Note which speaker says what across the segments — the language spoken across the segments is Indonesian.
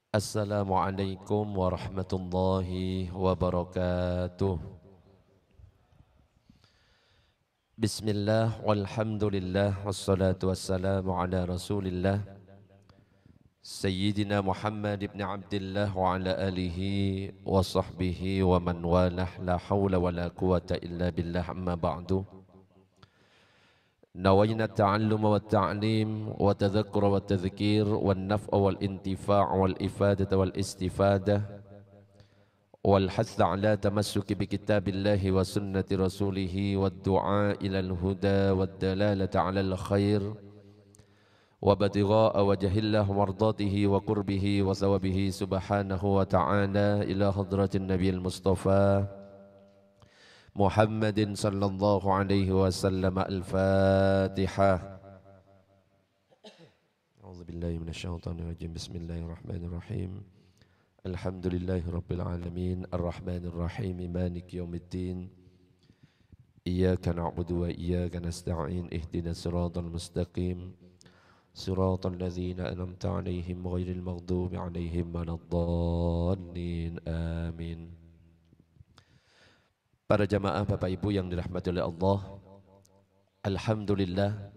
Speaker 1: Assalamualaikum warahmatullahi wabarakatuh. Bismillah walhamdulillah wassalatu wassalamu ala rasulillah Sayyidina Muhammad ibn Abdullah wa ala alihi wa sahbihi wa man walah la hawla wa la quwata illa billah amma ba'du. نوينا التعلم والتعليم والتذكر والتذكير والنفع والانتفاع والإفادة والاستفادة والحث على تمسك بكتاب الله وسنة رسوله والدعاء إلى الهدى والدلالة على الخير وابتغاء وجه الله ومرضاته وقربه وثوابه سبحانه وتعالى إلى حضرة النبي المصطفى محمد صلى الله عليه وسلم. الفاتحة. أعوذ بالله من الشيطان الرجيم. بسم الله الرحمن الرحيم. الحمد لله رب العالمين الرحمن الرحيم مالك يوم الدين إياك نعبد وإياك نستعين اهدنا الصراط المستقيم صراط الذين أنعمت عليهم غير المغضوب عليهم ولا الضالين آمين. Para jamaah Bapak Ibu yang dirahmati oleh Allah, alhamdulillah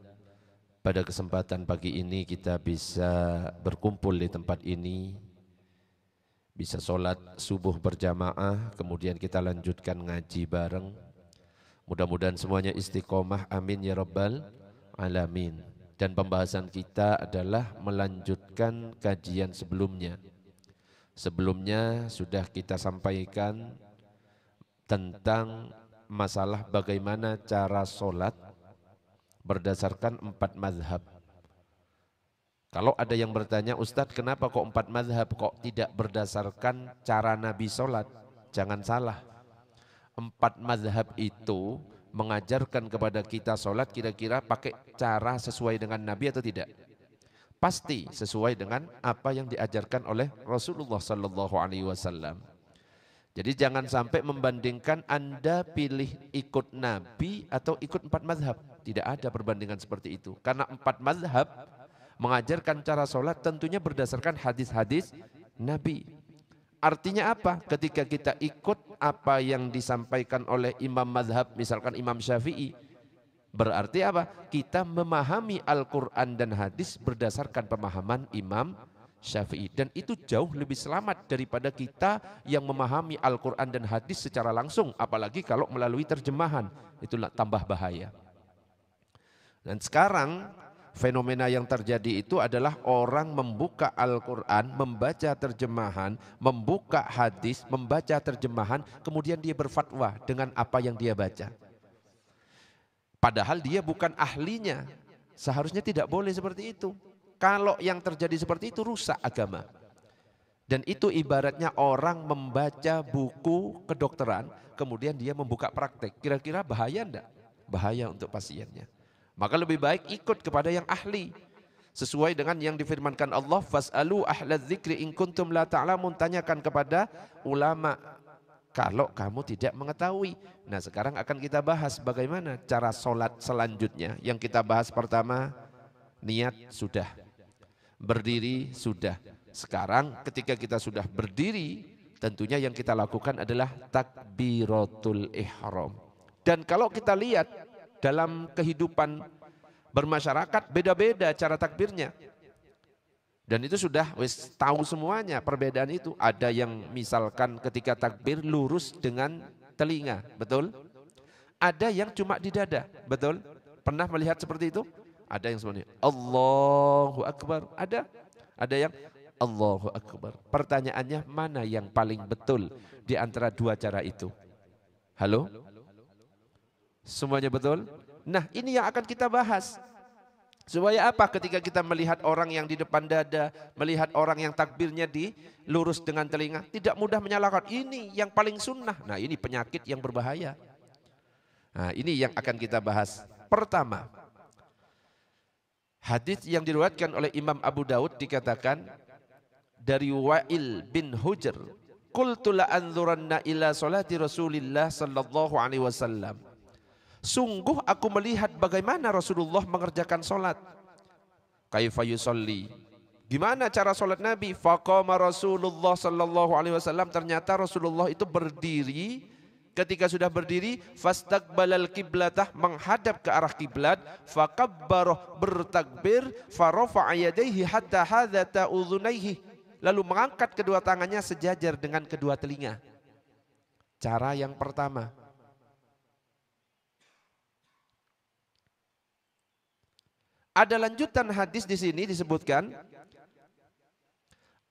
Speaker 1: pada kesempatan pagi ini kita bisa berkumpul di tempat ini, bisa sholat subuh berjamaah, kemudian kita lanjutkan ngaji bareng. Mudah-mudahan semuanya istiqomah, amin ya rabbal alamin. Dan pembahasan kita adalah melanjutkan kajian sebelumnya. Sebelumnya sudah kita sampaikan tentang masalah bagaimana cara sholat berdasarkan 4 mazhab. Kalau ada yang bertanya, Ustadz kenapa kok 4 mazhab, kok tidak berdasarkan cara Nabi sholat? Jangan salah, 4 mazhab itu mengajarkan kepada kita sholat kira-kira pakai cara sesuai dengan Nabi atau tidak? Pasti sesuai dengan apa yang diajarkan oleh Rasulullah SAW. Jadi jangan sampai membandingkan Anda pilih ikut Nabi atau ikut 4 mazhab. Tidak ada perbandingan seperti itu. Karena 4 mazhab mengajarkan cara sholat tentunya berdasarkan hadis-hadis Nabi. Artinya apa? Ketika kita ikut apa yang disampaikan oleh imam mazhab, misalkan Imam Syafi'i, berarti apa? Kita memahami Al-Quran dan hadis berdasarkan pemahaman Imam Syafi'i, dan itu jauh lebih selamat daripada kita yang memahami Al-Quran dan hadis secara langsung, apalagi kalau melalui terjemahan, itulah tambah bahaya. Dan sekarang fenomena yang terjadi itu adalah orang membuka Al-Quran, membaca terjemahan, membuka hadis, membaca terjemahan, kemudian dia berfatwa dengan apa yang dia baca. Padahal dia bukan ahlinya, seharusnya tidak boleh seperti itu. Kalau yang terjadi seperti itu rusak agama. Dan itu ibaratnya orang membaca buku kedokteran, kemudian dia membuka praktek. Kira-kira bahaya enggak? Bahaya untuk pasiennya. Maka lebih baik ikut kepada yang ahli. Sesuai dengan yang difirmankan Allah, fas'alu ahlaz dzikri in kuntum la ta'lamun, tanyakan kepada ulama kalau kamu tidak mengetahui. Nah, sekarang akan kita bahas bagaimana cara sholat selanjutnya. Yang kita bahas pertama, niat sudah. Berdiri sudah. Sekarang ketika kita sudah berdiri, tentunya yang kita lakukan adalah takbiratul ihram. Dan kalau kita lihat dalam kehidupan bermasyarakat beda-beda cara takbirnya. Dan itu sudah tahu semuanya perbedaan itu. Ada yang misalkan ketika takbir lurus dengan telinga, betul? Ada yang cuma di dada, betul? Pernah melihat seperti itu? Ada yang sebenarnya Allahu Akbar, ada yang Allahu Akbar. Pertanyaannya, mana yang paling betul di antara dua cara itu? Halo? Semuanya betul? Nah, ini yang akan kita bahas. Supaya apa? Ketika kita melihat orang yang di depan dada, melihat orang yang takbirnya dilurus dengan telinga, tidak mudah menyalahkan. Ini yang paling sunnah. Nah, ini penyakit yang berbahaya. Nah, ini yang akan kita bahas. Pertama, hadis yang diriwayatkan oleh Imam Abu Daud dikatakan dari Wa'il bin Hujr, qultu la anzuranna ila salati Rasulillah sallallahu alaihi wasallam. Sungguh aku melihat bagaimana Rasulullah mengerjakan salat. Kaifa yusolli, Gimana cara sholat Nabi? Faqama Rasulullah sallallahu alaihi wasallam, ternyata Rasulullah itu berdiri. Ketika sudah berdiri, fastaqbalal qiblatah, menghadap ke arah kiblat, faqabbarah, bertakbir, farafa'a yadayhi hatta hadata udhunayhi, lalu mengangkat kedua tangannya sejajar dengan kedua telinga. Cara yang pertama. Ada lanjutan hadis di sini disebutkan,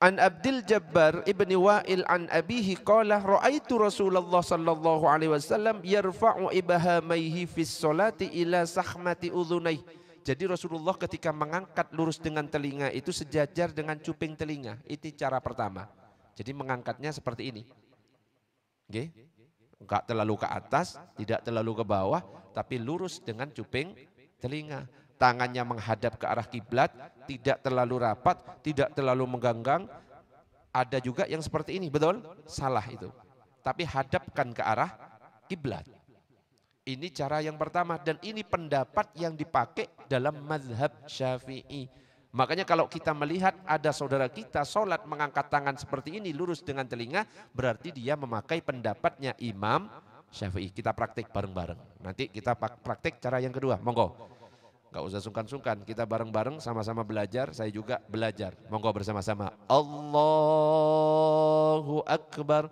Speaker 1: An Abdul Jabbar ibni Wa'il an abihi qala ra'aitu Rasulullah sallallahu alaihi wasallam yarfa'u ibahamaihi fis sholati ila sahmati udhunai. Jadi Rasulullah ketika mengangkat lurus dengan telinga itu sejajar dengan cuping telinga. Itu cara pertama. Jadi mengangkatnya seperti ini. Oke? Enggak terlalu ke atas, tidak terlalu ke bawah, tapi lurus dengan cuping telinga. Tangannya menghadap ke arah kiblat, tidak terlalu rapat, tidak terlalu mengganggang. Ada juga yang seperti ini, betul? Salah itu. Tapi hadapkan ke arah kiblat. Ini cara yang pertama dan ini pendapat yang dipakai dalam mazhab Syafi'i. Makanya kalau kita melihat ada saudara kita sholat mengangkat tangan seperti ini lurus dengan telinga, berarti dia memakai pendapatnya Imam Syafi'i. Kita praktik bareng-bareng. Nanti kita praktik cara yang kedua, monggo. Gak usah sungkan-sungkan, kita bareng-bareng sama-sama belajar, saya juga belajar. Monggo bersama-sama. Allahu Akbar.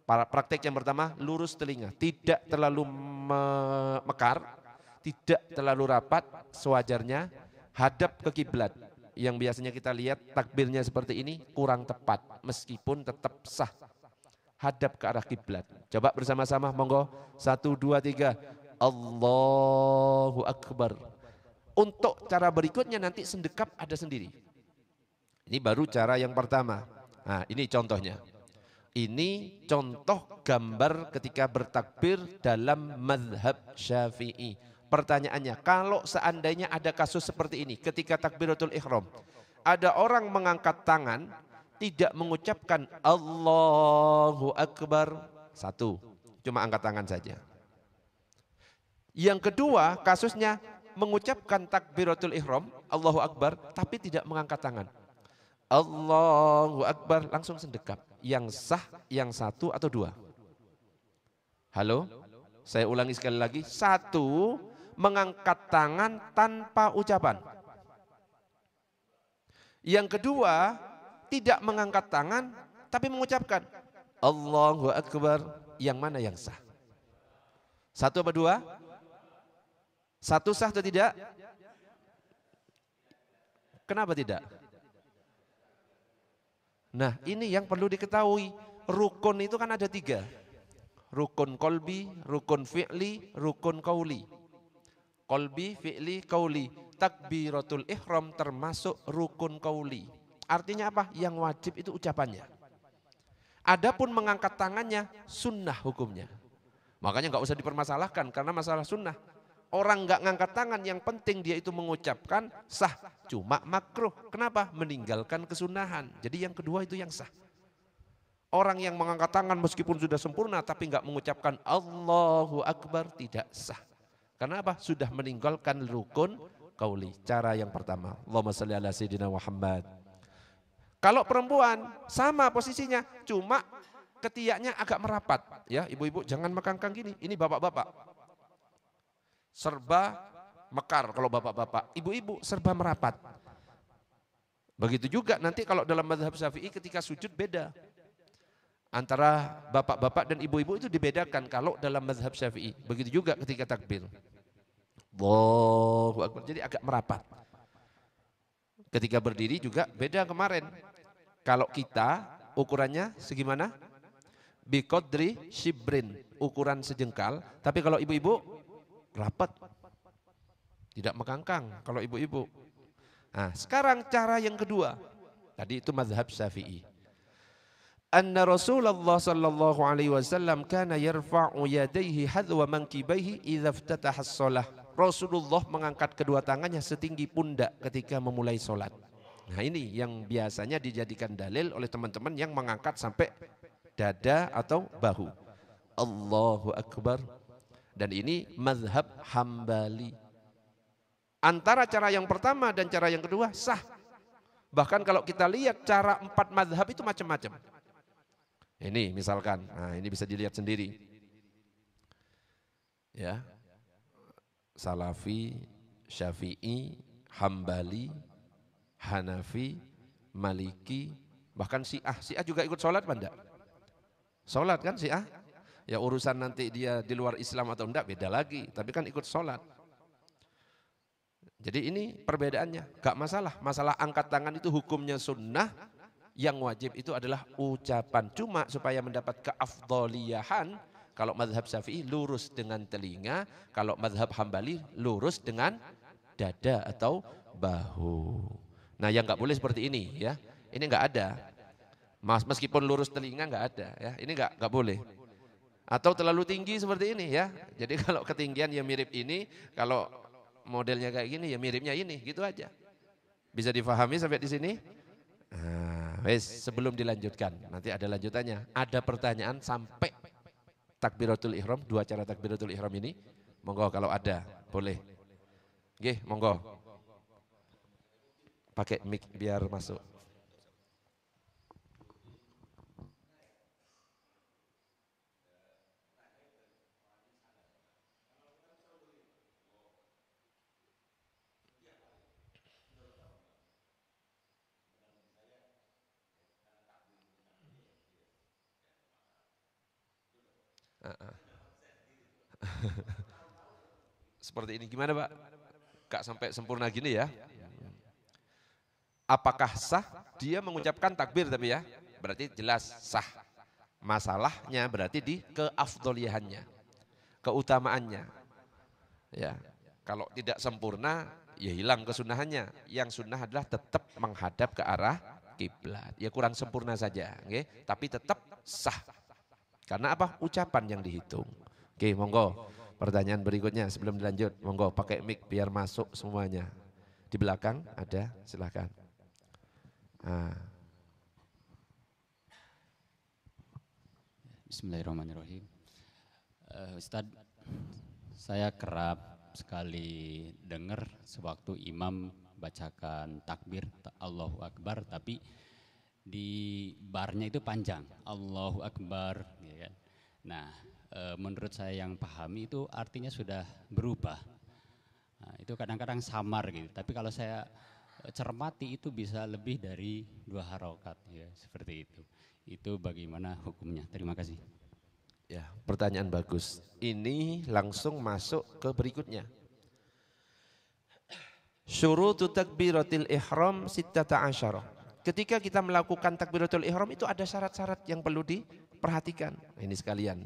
Speaker 1: Praktek yang pertama, lurus telinga. Tidak terlalu mekar, tidak terlalu rapat, sewajarnya. Hadap ke kiblat. Yang biasanya kita lihat takbirnya seperti ini kurang tepat, meskipun tetap sah. Hadap ke arah kiblat. Coba bersama-sama, monggo. 1, 2, 3. Allahu Akbar. Untuk cara berikutnya nanti sendekap ada sendiri. Ini baru cara yang pertama. Nah, ini contohnya. Ini contoh gambar ketika bertakbir dalam mazhab Syafi'i. Pertanyaannya, kalau seandainya ada kasus seperti ini, ketika takbiratul ihram, ada orang mengangkat tangan, tidak mengucapkan Allahu Akbar. 1, cuma angkat tangan saja. Yang kedua, kasusnya mengucapkan takbiratul ihram, Allahu Akbar, tapi tidak mengangkat tangan. Allahu Akbar, langsung sendekap. Yang sah, yang 1 atau 2? Halo? Saya ulangi sekali lagi. 1, mengangkat tangan tanpa ucapan. Yang kedua, tidak mengangkat tangan, tapi mengucapkan Allahu Akbar. Yang mana yang sah? 1 apa 2? 1 sah atau tidak? Kenapa tidak? Nah, ini yang perlu diketahui. Rukun itu kan ada 3. Rukun kolbi, rukun fi'li, rukun kauli. Kolbi, fi'li, kauli. Takbiratul ihram termasuk rukun kauli. Artinya apa? Yang wajib itu ucapannya. Adapun mengangkat tangannya sunnah hukumnya. Makanya nggak usah dipermasalahkan karena masalah sunnah. Orang nggak ngangkat tangan, yang penting dia itu mengucapkan sah. Cuma makruh. Kenapa? Meninggalkan kesunahan. Jadi yang kedua itu yang sah. Orang yang mengangkat tangan meskipun sudah sempurna tapi nggak mengucapkan Allahu Akbar tidak sah. Karena apa? Sudah meninggalkan rukun kauli. Cara yang pertama. Allahumma shalli ala sayyidina Muhammad. Kalau perempuan sama posisinya, cuma ketiaknya agak merapat. Ya, ibu-ibu jangan mekangkang gini. Ini bapak-bapak. Serba mekar kalau bapak-bapak, ibu-ibu serba merapat. Begitu juga nanti kalau dalam mazhab Syafi'i ketika sujud beda. Antara bapak-bapak dan ibu-ibu itu dibedakan kalau dalam mazhab Syafi'i. Begitu juga ketika takbir. Allahu Akbar, jadi agak merapat. Ketika berdiri juga beda kemarin. Kalau kita ukurannya segimana? Biqadri shibrin, ukuran sejengkal. Tapi kalau ibu-ibu rapat, tidak mekangkang kalau ibu-ibu. Nah, sekarang cara yang kedua. Tadi itu mazhab Syafi'i. Anna Rasulullah sallallahu alaihi wasallam kana yarfa'u yadayhi hadwa mankibaihi idza iftataha as-shalah. Rasulullah mengangkat kedua tangannya setinggi pundak ketika memulai salat. Nah, ini yang biasanya dijadikan dalil oleh teman-teman yang mengangkat sampai dada atau bahu. Allahu Akbar. Dan ini mazhab Hambali. Antara cara yang pertama dan cara yang kedua sah. Bahkan kalau kita lihat cara 4 mazhab itu macam-macam. Ini misalkan, nah ini bisa dilihat sendiri. Ya. Salafi, Syafi'i, Hambali, Hanafi, Maliki, bahkan Syiah. Syiah juga ikut sholat apa enggak? Sholat kan Syiah? Ya urusan nanti dia di luar Islam atau enggak beda lagi, tapi kan ikut sholat. Jadi ini perbedaannya, gak masalah. Masalah angkat tangan itu hukumnya sunnah, yang wajib itu adalah ucapan. Cuma supaya mendapat keafdoliyahan, kalau mazhab Syafi'i lurus dengan telinga, kalau mazhab Hambali lurus dengan dada atau bahu. Nah yang gak boleh seperti ini ya, ini gak ada. Meskipun lurus telinga gak ada ya, ini gak boleh. Atau terlalu tinggi seperti ini ya, jadi kalau ketinggian ya mirip ini, kalau modelnya kayak gini ya miripnya ini, gitu aja. Bisa difahami sampai di sini? Nah, wes sebelum dilanjutkan, nanti ada lanjutannya. Ada pertanyaan sampai takbiratul ihram, 2 cara takbiratul ihram ini. Monggo kalau ada, boleh. Oke, monggo. Pakai mic biar masuk. Seperti ini gimana Pak? Gak sampai sempurna gini ya. Apakah sah dia mengucapkan takbir tapi ya? Berarti jelas sah. Masalahnya berarti di keafdoliyahannya, keutamaannya. Ya, kalau tidak sempurna ya hilang kesunahannya. Yang sunnah adalah tetap menghadap ke arah kiblat. Ya kurang sempurna saja, okay? Tapi tetap sah. Karena apa? Ucapan yang dihitung. Oke, monggo. Pertanyaan berikutnya sebelum dilanjut, monggo pakai mic biar masuk semuanya. Di belakang ada, silakan. Nah.
Speaker 2: Bismillahirrahmanirrahim. Ustadz, saya kerap sekali dengar sewaktu imam bacakan takbir Allahu Akbar, tapi di barnya itu panjang, Allahu Akbar, ya kan? Nah, menurut saya yang pahami itu artinya sudah berubah. Nah, itu kadang-kadang samar gitu. Tapi kalau saya cermati itu bisa lebih dari 2 harokat, ya seperti itu. Itu bagaimana hukumnya? Terima kasih.
Speaker 1: Ya, pertanyaan bagus. Ini langsung masuk ke berikutnya. Syurutu takbiratil ihram sittata asyara. Ketika kita melakukan takbiratul ihram itu ada syarat-syarat yang perlu diperhatikan. Ini sekalian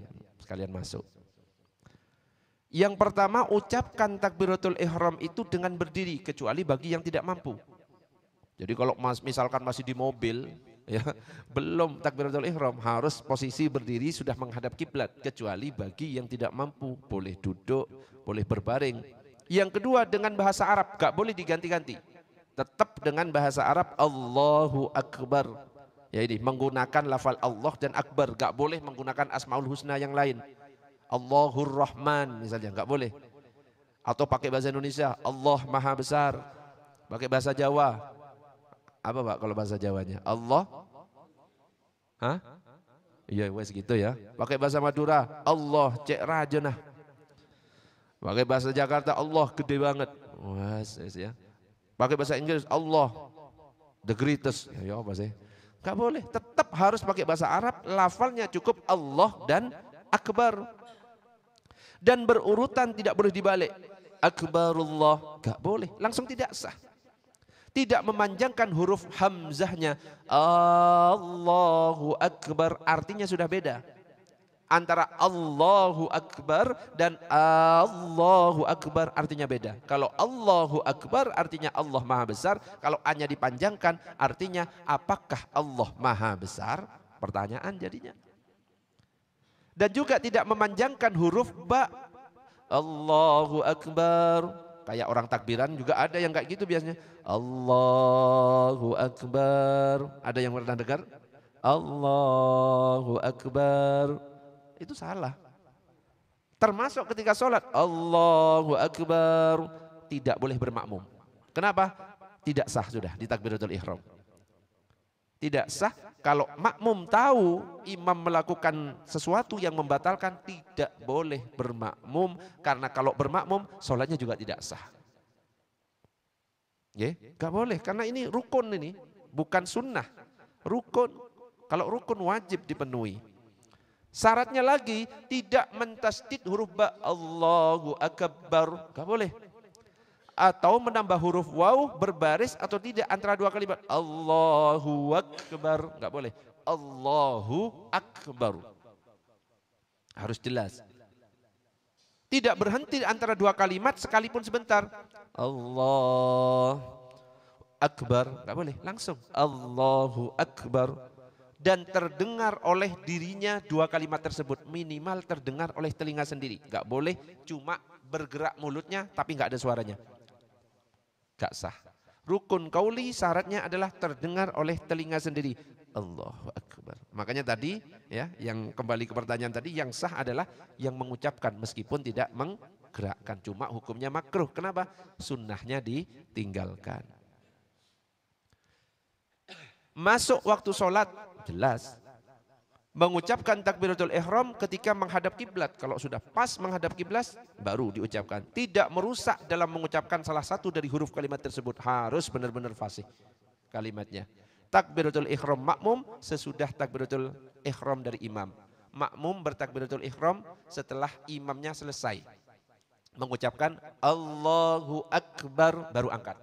Speaker 1: masuk. Yang pertama, ucapkan takbiratul ihram itu dengan berdiri kecuali bagi yang tidak mampu. Jadi kalau misalkan masih di mobil ya, belum takbiratul ihram, harus posisi berdiri sudah menghadap kiblat kecuali bagi yang tidak mampu, boleh duduk, boleh berbaring. Yang kedua dengan bahasa Arab, gak boleh diganti-ganti. Tetap dengan bahasa Arab Allahu Akbar. Ya ini menggunakan lafal Allah dan Akbar, gak boleh menggunakan Asmaul Husna yang lain. Allahur Rahman misalnya, gak boleh. Atau pakai bahasa Indonesia, Allah Maha Besar. Pakai bahasa Jawa. Apa Pak kalau bahasa Jawanya? Allah? Hah? Iya wes gitu ya. Pakai bahasa Madura, Allah cek rajenah. Pakai bahasa Jakarta, Allah gede banget. Wes ya. Pakai bahasa Inggris, Allah the greatest. Ya apa sih? Gak boleh, tetap harus pakai bahasa Arab, lafalnya cukup Allah dan Akbar. Dan berurutan tidak boleh dibalik. Akbarullah, gak boleh, langsung tidak sah. Tidak memanjangkan huruf hamzahnya. Allahu Akbar artinya sudah beda. Antara Allahu Akbar dan Allahu Akbar artinya beda. Kalau Allahu Akbar artinya Allah Maha Besar. Kalau hanya dipanjangkan artinya apakah Allah Maha Besar? Pertanyaan jadinya. Dan juga tidak memanjangkan huruf ba. Allahu Akbar. Kayak orang takbiran juga ada yang kayak gitu biasanya. Allahu Akbar. Ada yang pernah dengar? Allahu Akbar. Itu salah. Termasuk ketika sholat. Allahu Akbar. Tidak boleh bermakmum. Kenapa? Tidak sah sudah di takbiratul ihram. Tidak sah kalau makmum tahu imam melakukan sesuatu yang membatalkan, tidak boleh bermakmum, karena kalau bermakmum sholatnya juga tidak sah. Ya, gak boleh karena ini rukun, ini bukan sunnah, rukun. Kalau rukun wajib dipenuhi. Syaratnya lagi tidak mentasdid huruf ba, Allahu Akbar, gak boleh. Atau menambah huruf waw berbaris atau tidak antara dua kalimat. Allahu Akbar, nggak boleh. Allahu Akbar. Harus jelas. Tidak berhenti antara dua kalimat sekalipun sebentar. Allah Akbar, nggak boleh. Langsung Allahu Akbar. Dan terdengar oleh dirinya dua kalimat tersebut. Minimal terdengar oleh telinga sendiri. Nggak boleh cuma bergerak mulutnya tapi nggak ada suaranya. Gak sah. Rukun qauli syaratnya adalah terdengar oleh telinga sendiri. Allahu Akbar. Makanya tadi ya, yang kembali ke pertanyaan tadi, yang sah adalah yang mengucapkan meskipun tidak menggerakkan. Cuma hukumnya makruh. Kenapa? Sunnahnya ditinggalkan. Masuk waktu sholat, jelas. Mengucapkan takbiratul ihram ketika menghadap kiblat. Kalau sudah pas menghadap kiblat baru diucapkan. Tidak merusak dalam mengucapkan salah satu dari huruf kalimat tersebut. Harus benar-benar fasih kalimatnya. Takbiratul ihram makmum sesudah takbiratul ihram dari imam. Makmum bertakbiratul ihram setelah imamnya selesai mengucapkan Allahu Akbar baru angkat.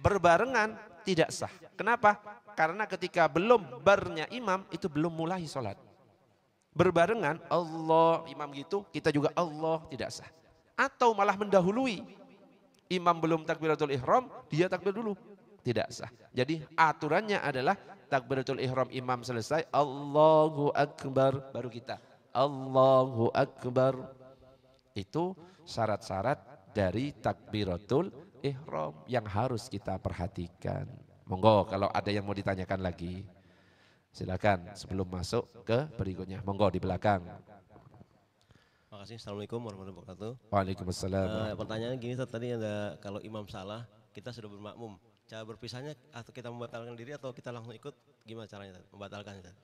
Speaker 1: Berbarengan tidak sah. Kenapa? Karena ketika belum barnya imam itu belum mulai sholat. Berbarengan Allah imam gitu, kita juga Allah, tidak sah. Atau malah mendahului. Imam belum takbiratul ihram, dia takbir dulu. Tidak sah. Jadi aturannya adalah takbiratul ihram imam selesai, Allahu Akbar, baru kita Allahu Akbar. Itu syarat-syarat dari takbiratul ihram yang harus kita perhatikan. Monggo kalau ada yang mau ditanyakan lagi, silakan sebelum masuk ke berikutnya. Monggo di belakang.
Speaker 3: Makasih. Assalamualaikum warahmatullahi wabarakatuh.
Speaker 1: Waalaikumsalam.
Speaker 3: Pertanyaan gini Ustaz, tadi ada kalau imam salah, kita sudah bermakmum. Cara berpisahnya atau kita membatalkan diri atau kita langsung ikut, gimana caranya Ustaz? Membatalkan Ustaz?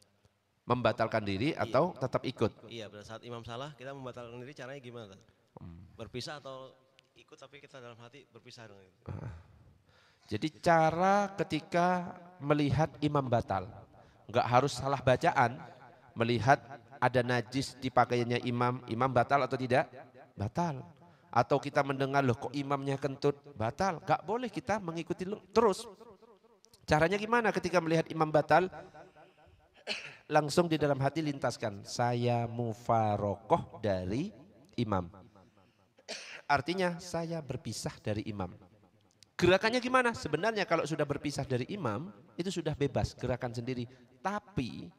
Speaker 1: Membatalkan diri atau tetap ikut?
Speaker 3: Iya, pada saat imam salah kita membatalkan diri, caranya gimana Ustaz? Berpisah atau ikut tapi kita dalam hati berpisah dengan itu?
Speaker 1: Jadi cara ketika melihat imam batal, enggak harus salah bacaan, melihat ada najis di pakaiannya imam, imam batal atau tidak? Batal. Atau kita mendengar loh kok imamnya kentut, batal. Enggak boleh kita mengikuti terus. Caranya gimana ketika melihat imam batal? Langsung di dalam hati lintaskan, saya mufarokoh dari imam. Artinya saya berpisah dari imam. Gerakannya gimana? Sebenarnya kalau sudah berpisah dari imam, itu sudah bebas gerakan sendiri. Tapi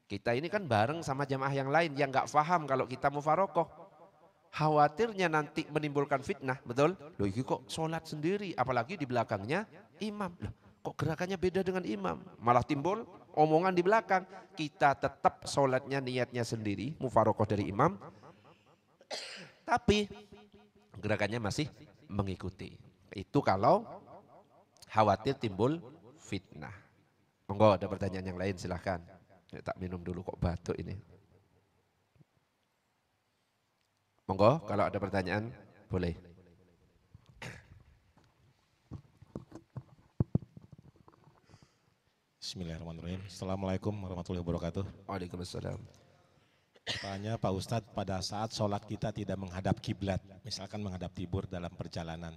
Speaker 1: kita ini kan bareng sama jamaah yang lain yang gak paham kalau kita mufarokoh. Khawatirnya nanti menimbulkan fitnah, betul? Loh ini kok sholat sendiri, apalagi di belakangnya imam. Loh, kok gerakannya beda dengan imam? Malah timbul omongan di belakang. Kita tetap sholatnya niatnya sendiri, mufarokoh dari imam. Tapi gerakannya masih mengikuti. Itu kalau khawatir timbul fitnah. Monggo ada pertanyaan yang lain silahkan. Tak minum dulu kok batuk ini. Monggo kalau ada pertanyaan boleh.
Speaker 4: Bismillahirrahmanirrahim. Assalamualaikum warahmatullahi wabarakatuh.
Speaker 1: Waalaikumsalam.
Speaker 4: Tanya Pak Ustadz, pada saat sholat kita tidak menghadap kiblat, misalkan menghadap timur dalam perjalanan,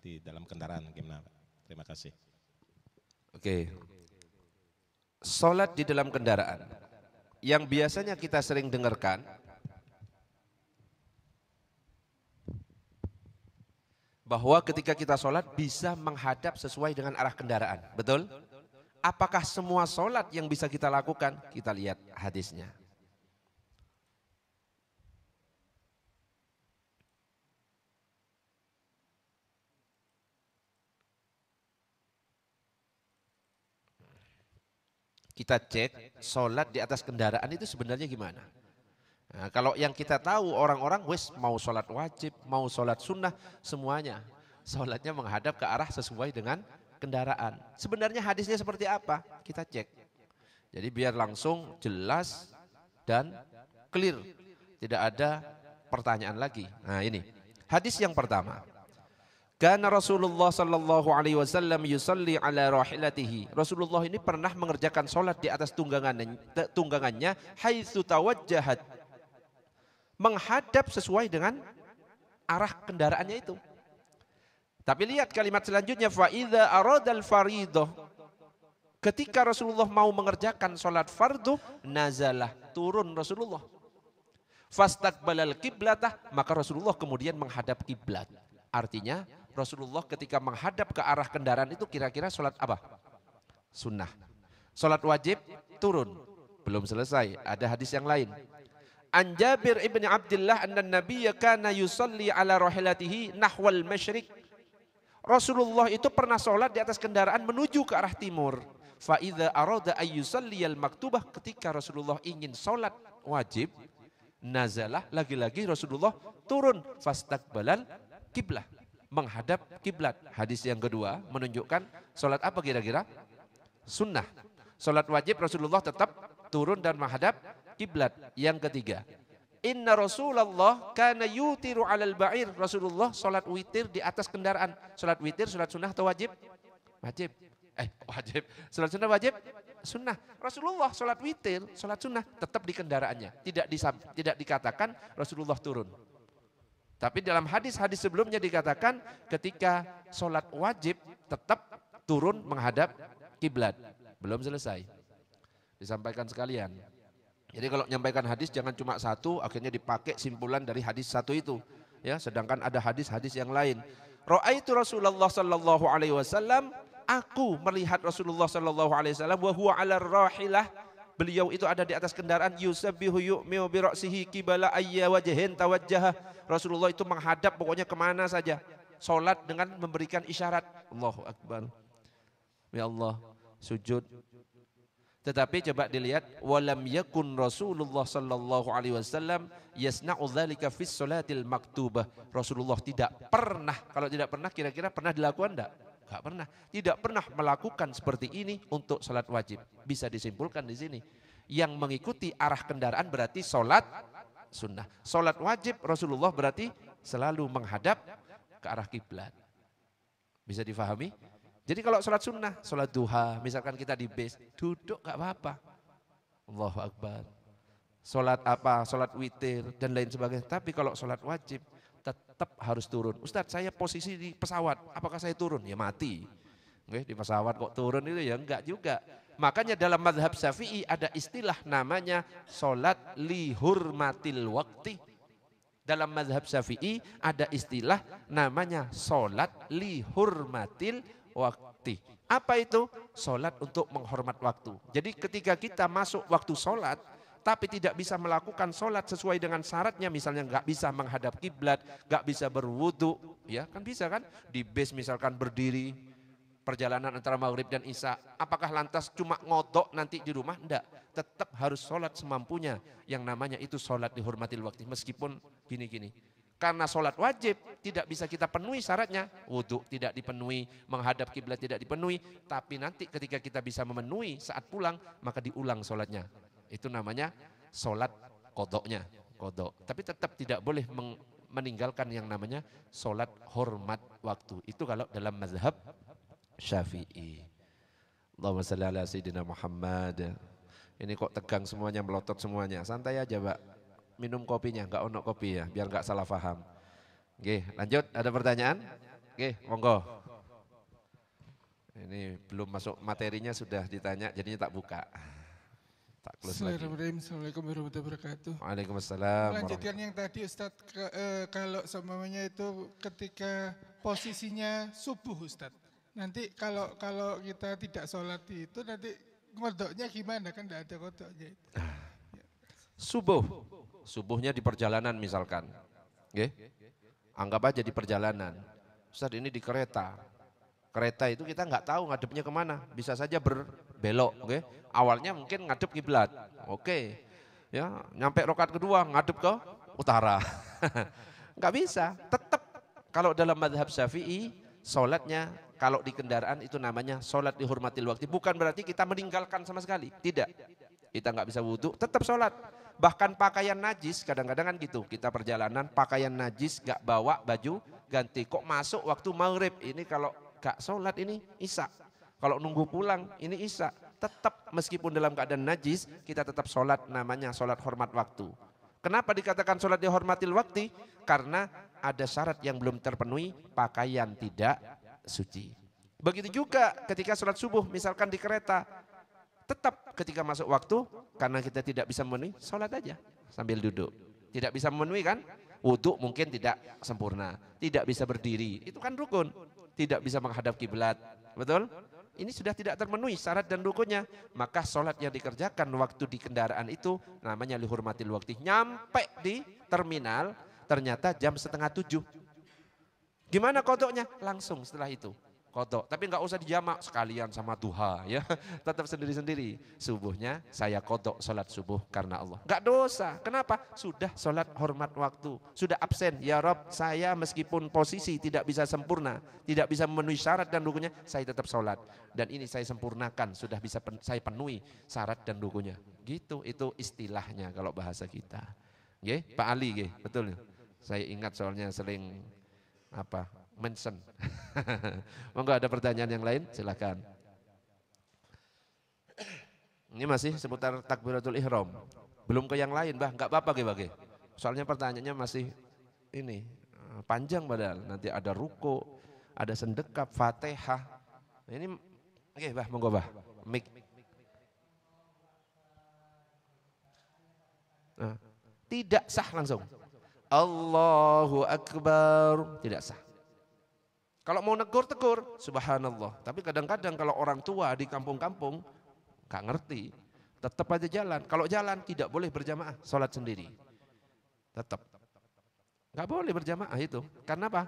Speaker 4: di dalam kendaraan, gimana? Terima kasih.
Speaker 1: Oke. Sholat di dalam kendaraan. Yang biasanya kita sering dengarkan, bahwa ketika kita sholat bisa menghadap sesuai dengan arah kendaraan. Betul? Apakah semua sholat yang bisa kita lakukan? Kita lihat hadisnya. Kita cek sholat di atas kendaraan itu sebenarnya gimana. Nah, kalau yang kita tahu orang-orang wes mau sholat wajib, mau sholat sunnah, semuanya sholatnya menghadap ke arah sesuai dengan kendaraan. Sebenarnya hadisnya seperti apa? Kita cek. Jadi biar langsung jelas dan clear. Tidak ada pertanyaan lagi. Nah ini, hadis yang pertama. Kana Rasulullah sallallahu alaihi wasallam yusalli ala rahilatihi. Rasulullah ini pernah mengerjakan salat di atas tunggangannya haitsu tawajjahat. Menghadap sesuai dengan arah kendaraannya itu. Tapi lihat kalimat selanjutnya fa idza aradal fariidhah. Ketika Rasulullah mau mengerjakan salat fardu, nazalah, turun Rasulullah. Fastaqbalal qiblatah, maka Rasulullah kemudian menghadap kiblat. Artinya Rasulullah ketika menghadap ke arah kendaraan itu kira-kira sholat apa? Sunnah. Sholat wajib turun. Belum selesai, ada hadis yang lain. An Jabir ibn Abdullah anna Nabiyya kana yusalli ala rahilatihi nahwal masyriq. Rasulullah itu pernah sholat di atas kendaraan menuju ke arah timur. Fa idza arada ay yusalliyal maktubah, ketika Rasulullah ingin sholat wajib, nazalah, lagi-lagi Rasulullah turun fastaqbalal kiblah, menghadap kiblat. Hadis yang kedua menunjukkan sholat apa kira-kira? Sunnah. Sholat wajib Rasulullah tetap turun dan menghadap kiblat. Yang ketiga, inna Rasulullah kana yutiru alal ba'ir. Rasulullah sholat witir di atas kendaraan. Sholat witir, sholat sunnah atau wajib? Wajib. Wajib. Sholat sunnah wajib? Sunnah. Rasulullah sholat witir, sholat sunnah tetap di kendaraannya. Tidak dikatakan Rasulullah turun. Tapi dalam hadis-hadis sebelumnya dikatakan ketika sholat wajib tetap turun menghadap kiblat. Belum selesai. Disampaikan sekalian. Jadi kalau menyampaikan hadis jangan cuma satu, akhirnya dipakai simpulan dari hadis satu itu. Ya, sedangkan ada hadis-hadis yang lain. Ra'aitu Rasulullah sallallahu alaihi wasallam, aku melihat Rasulullah sallallahu alaihi wasallam wa huwa 'ala rahilah. Beliau itu ada di atas kendaraan, yusabbihu yu'miu bi ra'sihi qibala ayya wajhin tawajjaha. Rasulullah itu menghadap pokoknya kemana saja. Salat dengan memberikan isyarat. Allahu Akbar. Ya Allah, sujud. Tetapi coba dilihat, walam yakun Rasulullah sallallahu alaihi wasallam yasna'u dzalika fis salatil maktubah. Rasulullah tidak pernah, kalau tidak pernah kira-kira pernah dilakukan enggak? Enggak pernah. Tidak pernah melakukan seperti ini untuk salat wajib. Bisa disimpulkan di sini. Yang mengikuti arah kendaraan berarti salat sunnah. Salat wajib Rasulullah berarti selalu menghadap ke arah kiblat. Bisa difahami? Jadi kalau salat sunnah, salat duha, misalkan kita di bis, duduk gak apa-apa. Allahu Akbar. Salat apa, salat witir dan lain sebagainya. Tapi kalau salat wajib tetap harus turun. Ustadz, saya posisi di pesawat, apakah saya turun? Ya mati. Oke, di pesawat kok turun itu ya enggak juga. Makanya dalam mazhab Syafi'i ada istilah namanya salat lihurmatil waqti. Dalam mazhab Syafi'i ada istilah namanya salat lihurmatil waqti. Apa itu? Salat untuk menghormat waktu. Jadi ketika kita masuk waktu salat tapi tidak bisa melakukan salat sesuai dengan syaratnya, misalnya nggak bisa menghadap kiblat, nggak bisa berwudu, ya kan bisa kan? Di bis misalkan berdiri, perjalanan antara maghrib dan isya, apakah lantas cuma ngodok nanti di rumah? Enggak, tetap harus sholat semampunya. Yang namanya itu sholat dihormatil waktu, meskipun gini-gini. Karena sholat wajib tidak bisa kita penuhi syaratnya, wudhu tidak dipenuhi, menghadap kiblat tidak dipenuhi, tapi nanti ketika kita bisa memenuhi saat pulang, maka diulang sholatnya. Itu namanya sholat kodoknya, kodok. Tapi tetap tidak boleh meninggalkan yang namanya sholat hormat waktu. Itu kalau dalam mazhab Syafi'i. Allahumma salli ala Sayyidina Muhammad. Ini kok tegang semuanya, melotot semuanya. Santai aja Pak. Minum kopinya, enggak ono kopi ya, biar enggak salah paham. Oke, lanjut. Ada pertanyaan? Oke, monggo. Ini belum masuk materinya sudah ditanya, jadinya tak buka. Tak close lagi.
Speaker 5: Assalamualaikum warahmatullahi wabarakatuh.
Speaker 1: Waalaikumsalam.
Speaker 5: Melanjutkan yang tadi Ustadz, kalau semuanya itu ketika posisinya subuh Ustadz. Nanti kalau kita tidak sholat itu nanti ngodoknya gimana, kan tidak ada ngodoknya itu.
Speaker 1: Subuhnya di perjalanan misalkan. Oke. Anggap aja di perjalanan. Ustadz ini di kereta. Kereta itu kita nggak tahu ngadepnya kemana, bisa saja berbelok. Oke. Awalnya mungkin ngadep kiblat. Oke. Ya, nyampe rokaat kedua ngadep ke utara. Nggak bisa. Tetap kalau dalam mazhab Syafi'i sholatnya kalau di kendaraan itu namanya sholat dihormatil waktu. Bukan berarti kita meninggalkan sama sekali, tidak. Kita nggak bisa wudhu, tetap sholat. Bahkan pakaian najis, kadang-kadang kan gitu, kita perjalanan pakaian najis gak bawa baju ganti. Kok masuk waktu maghrib, ini kalau gak sholat ini isya. Kalau nunggu pulang ini isya. Tetap meskipun dalam keadaan najis, kita tetap sholat, namanya sholat hormat waktu. Kenapa dikatakan sholat dihormatil waktu? Karena ada syarat yang belum terpenuhi, pakaian tidak suci. Begitu juga ketika sholat subuh, misalkan di kereta, tetap ketika masuk waktu, karena kita tidak bisa memenuhi, sholat aja sambil duduk. Tidak bisa memenuhi kan? Wudhu mungkin tidak sempurna, tidak bisa berdiri, itu kan rukun. Tidak bisa menghadap kiblat, betul? Ini sudah tidak terpenuhi syarat dan rukunnya. Maka sholat yang dikerjakan waktu di kendaraan itu namanya lihurmatil waktu. Nyampe di terminal ternyata jam 6:30. Gimana kodoknya? Langsung setelah itu kodok. Tapi nggak usah dijamak sekalian sama duha ya. Tetap sendiri-sendiri. Subuhnya saya kodok sholat subuh karena Allah. Nggak dosa. Kenapa? Sudah sholat hormat waktu. Sudah absen. Ya Rob, saya meskipun posisi tidak bisa sempurna, tidak bisa memenuhi syarat dan rukunnya, saya tetap sholat. Dan ini saya sempurnakan. Sudah bisa saya penuhi syarat dan rukunnya. Gitu, itu istilahnya kalau bahasa kita. Nggih, Pak Ali nggih, betul. Saya ingat soalnya sering mention. Monggo ada pertanyaan yang lain? Silakan. Ini masih seputar takbiratul ihram. Belum ke yang lain, Bah. Enggak apa-apa, Bagi. Soalnya pertanyaannya masih ini panjang padahal. Nanti ada ruku, ada sendekap, Fatihah. Nah, ini oke, Bah, monggo, Bah. Mik. Nah, tidak sah langsung. Allahu Akbar, tidak sah. Kalau mau negur, tegur, subhanallah. Tapi kadang-kadang kalau orang tua di kampung-kampung gak ngerti, tetap aja jalan. Kalau jalan tidak boleh berjamaah, sholat sendiri. Tetap. Gak boleh berjamaah itu. Karena apa?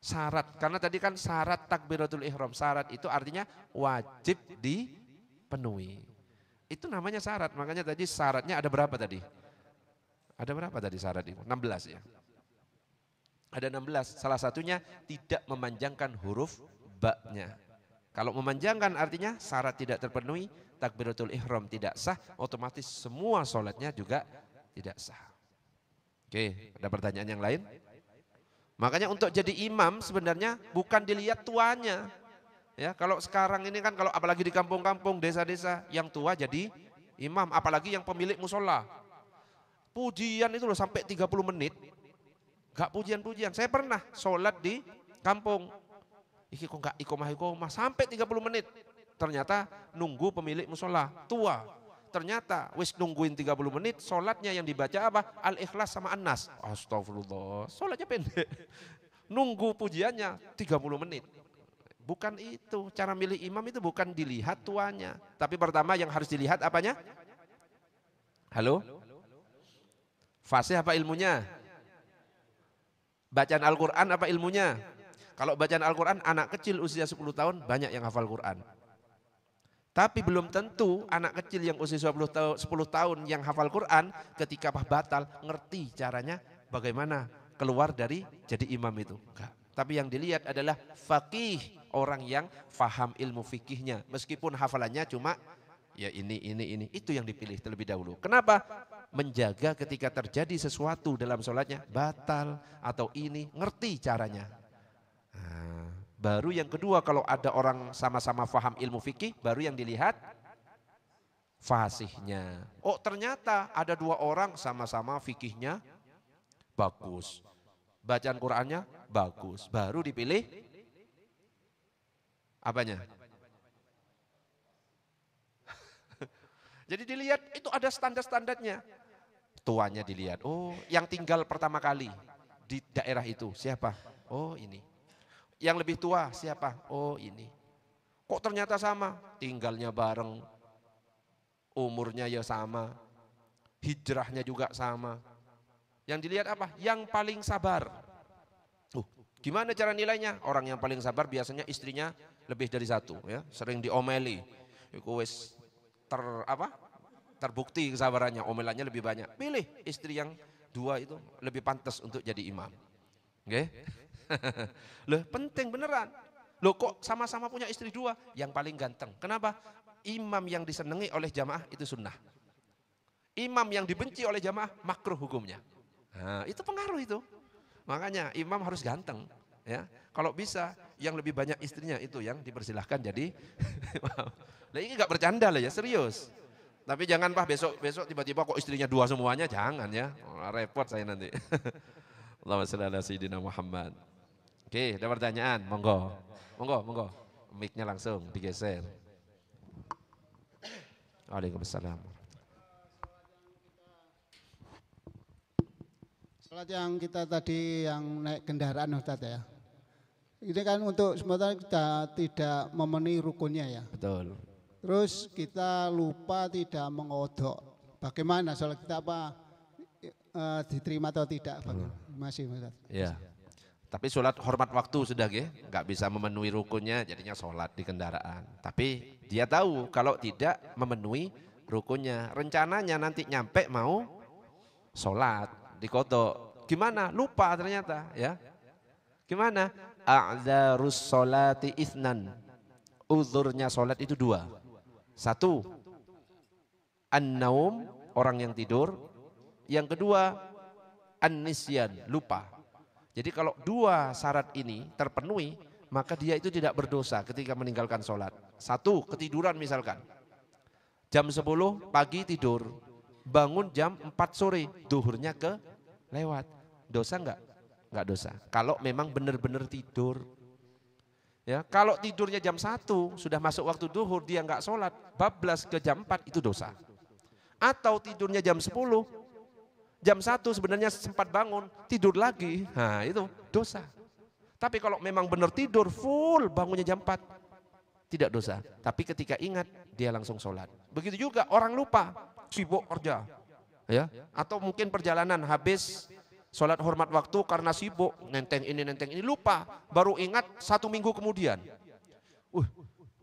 Speaker 1: Syarat. Karena tadi kan syarat takbiratul ihram. Syarat itu artinya wajib dipenuhi. Itu namanya syarat. Makanya tadi syaratnya ada berapa tadi? Ada berapa tadi syarat itu? 16 ya. Ada 16, salah satunya tidak memanjangkan huruf ba-nya. Kalau memanjangkan artinya syarat tidak terpenuhi, takbiratul ihram tidak sah, otomatis semua sholatnya juga tidak sah. Oke, ada pertanyaan yang lain? Makanya untuk jadi imam sebenarnya bukan dilihat tuanya. Ya, kalau sekarang ini kan kalau apalagi di kampung-kampung, desa-desa, yang tua jadi imam, apalagi yang pemilik musola. Pujian itu loh sampai 30 menit. Gak pujian-pujian. Saya pernah sholat di kampung. Iki kok gak ikomah-ikomah sampai 30 menit. Ternyata nunggu pemilik musola tua. Ternyata wis nungguin 30 menit, sholatnya yang dibaca apa? Al-Ikhlas sama An-Nas. Astagfirullah, sholatnya pendek. Nunggu pujiannya 30 menit. Bukan itu, cara milih imam itu bukan dilihat tuanya. Tapi pertama yang harus dilihat apanya? Halo? Fasih apa ilmunya? Bacaan Al-Quran apa ilmunya? Kalau bacaan Al-Quran anak kecil usia 10 tahun banyak yang hafal Quran. Tapi belum tentu anak kecil yang usia 10 tahun yang hafal Quran ketika batal ngerti caranya bagaimana keluar dari jadi imam itu. Enggak. Tapi yang dilihat adalah faqih, orang yang faham ilmu fikihnya. Meskipun hafalannya cuma ya ini. Itu yang dipilih terlebih dahulu. Kenapa? Menjaga ketika terjadi sesuatu dalam sholatnya batal atau ini ngerti caranya. Nah, baru yang kedua kalau ada orang sama-sama faham ilmu fikih baru yang dilihat fasihnya. Oh ternyata ada dua orang sama-sama fikihnya bagus. Bacaan Qurannya bagus. Baru dipilih apanya? Jadi dilihat itu ada standar-standarnya. Tuanya dilihat, oh yang tinggal pertama kali di daerah itu siapa? Oh ini. Yang lebih tua siapa? Oh ini. Kok ternyata sama? Tinggalnya bareng, umurnya ya sama, hijrahnya juga sama. Yang dilihat apa? Yang paling sabar. Gimana cara nilainya? Orang yang paling sabar biasanya istrinya lebih dari satu, ya, sering diomeli. Iku wis terbukti kesabarannya, omelannya lebih banyak. Pilih istri yang dua itu lebih pantas untuk jadi imam. Oke? Loh penting beneran. Loh kok sama-sama punya istri dua? Yang paling ganteng. Kenapa? Imam yang disenangi oleh jamaah itu sunnah. Imam yang dibenci oleh jamaah makruh hukumnya. Nah, itu pengaruh itu. Makanya imam harus ganteng. Ya, kalau bisa yang lebih banyak istrinya itu yang dipersilahkan jadi. Nah ini nggak bercanda lah ya, serius. Tapi jangan Pak besok tiba-tiba kok istrinya dua semuanya, jangan ya. Repot saya nanti. Allahumma shalli ala sayyidina Muhammad. Oke, ada pertanyaan? Monggo. Monggo. Mic-nya langsung digeser. Waalaikumsalam.
Speaker 6: Salat yang kita tadi yang naik kendaraan Ustaz ya. Ini kan untuk sementara kita tidak memenuhi rukunnya ya.
Speaker 1: Betul.
Speaker 6: Terus kita lupa tidak mengodok. Bagaimana salat kita apa diterima atau tidak? Masih Ustaz.
Speaker 1: Ya. Tapi sholat hormat waktu sudah nggak bisa memenuhi rukunnya, jadinya sholat di kendaraan. Tapi dia tahu kalau tidak memenuhi rukunnya, rencananya nanti nyampe mau sholat di kodok. Gimana? Lupa ternyata ya. Gimana? A'dzarus sholati itsnan. Uzurnya sholat itu dua. Satu, an-naum, orang yang tidur. Yang kedua, an-nisyan, lupa. Jadi kalau dua syarat ini terpenuhi, maka dia itu tidak berdosa ketika meninggalkan sholat. Satu, ketiduran misalkan. Jam 10 pagi tidur, bangun jam 4 sore, duhurnya lewat. Dosa enggak? Enggak dosa. Kalau memang benar-benar tidur. Ya, kalau tidurnya jam 1, sudah masuk waktu duhur, dia enggak sholat, bablas ke jam 4, itu dosa. Atau tidurnya jam 10, jam 1 sebenarnya sempat bangun, tidur lagi. Nah itu dosa. Tapi kalau memang benar tidur full, bangunnya jam 4, tidak dosa. Tapi ketika ingat, dia langsung sholat. Begitu juga orang lupa, sibuk kerja. Ya, atau mungkin perjalanan habis sholat hormat waktu karena sibuk, nenteng ini, lupa. Baru ingat 1 minggu kemudian.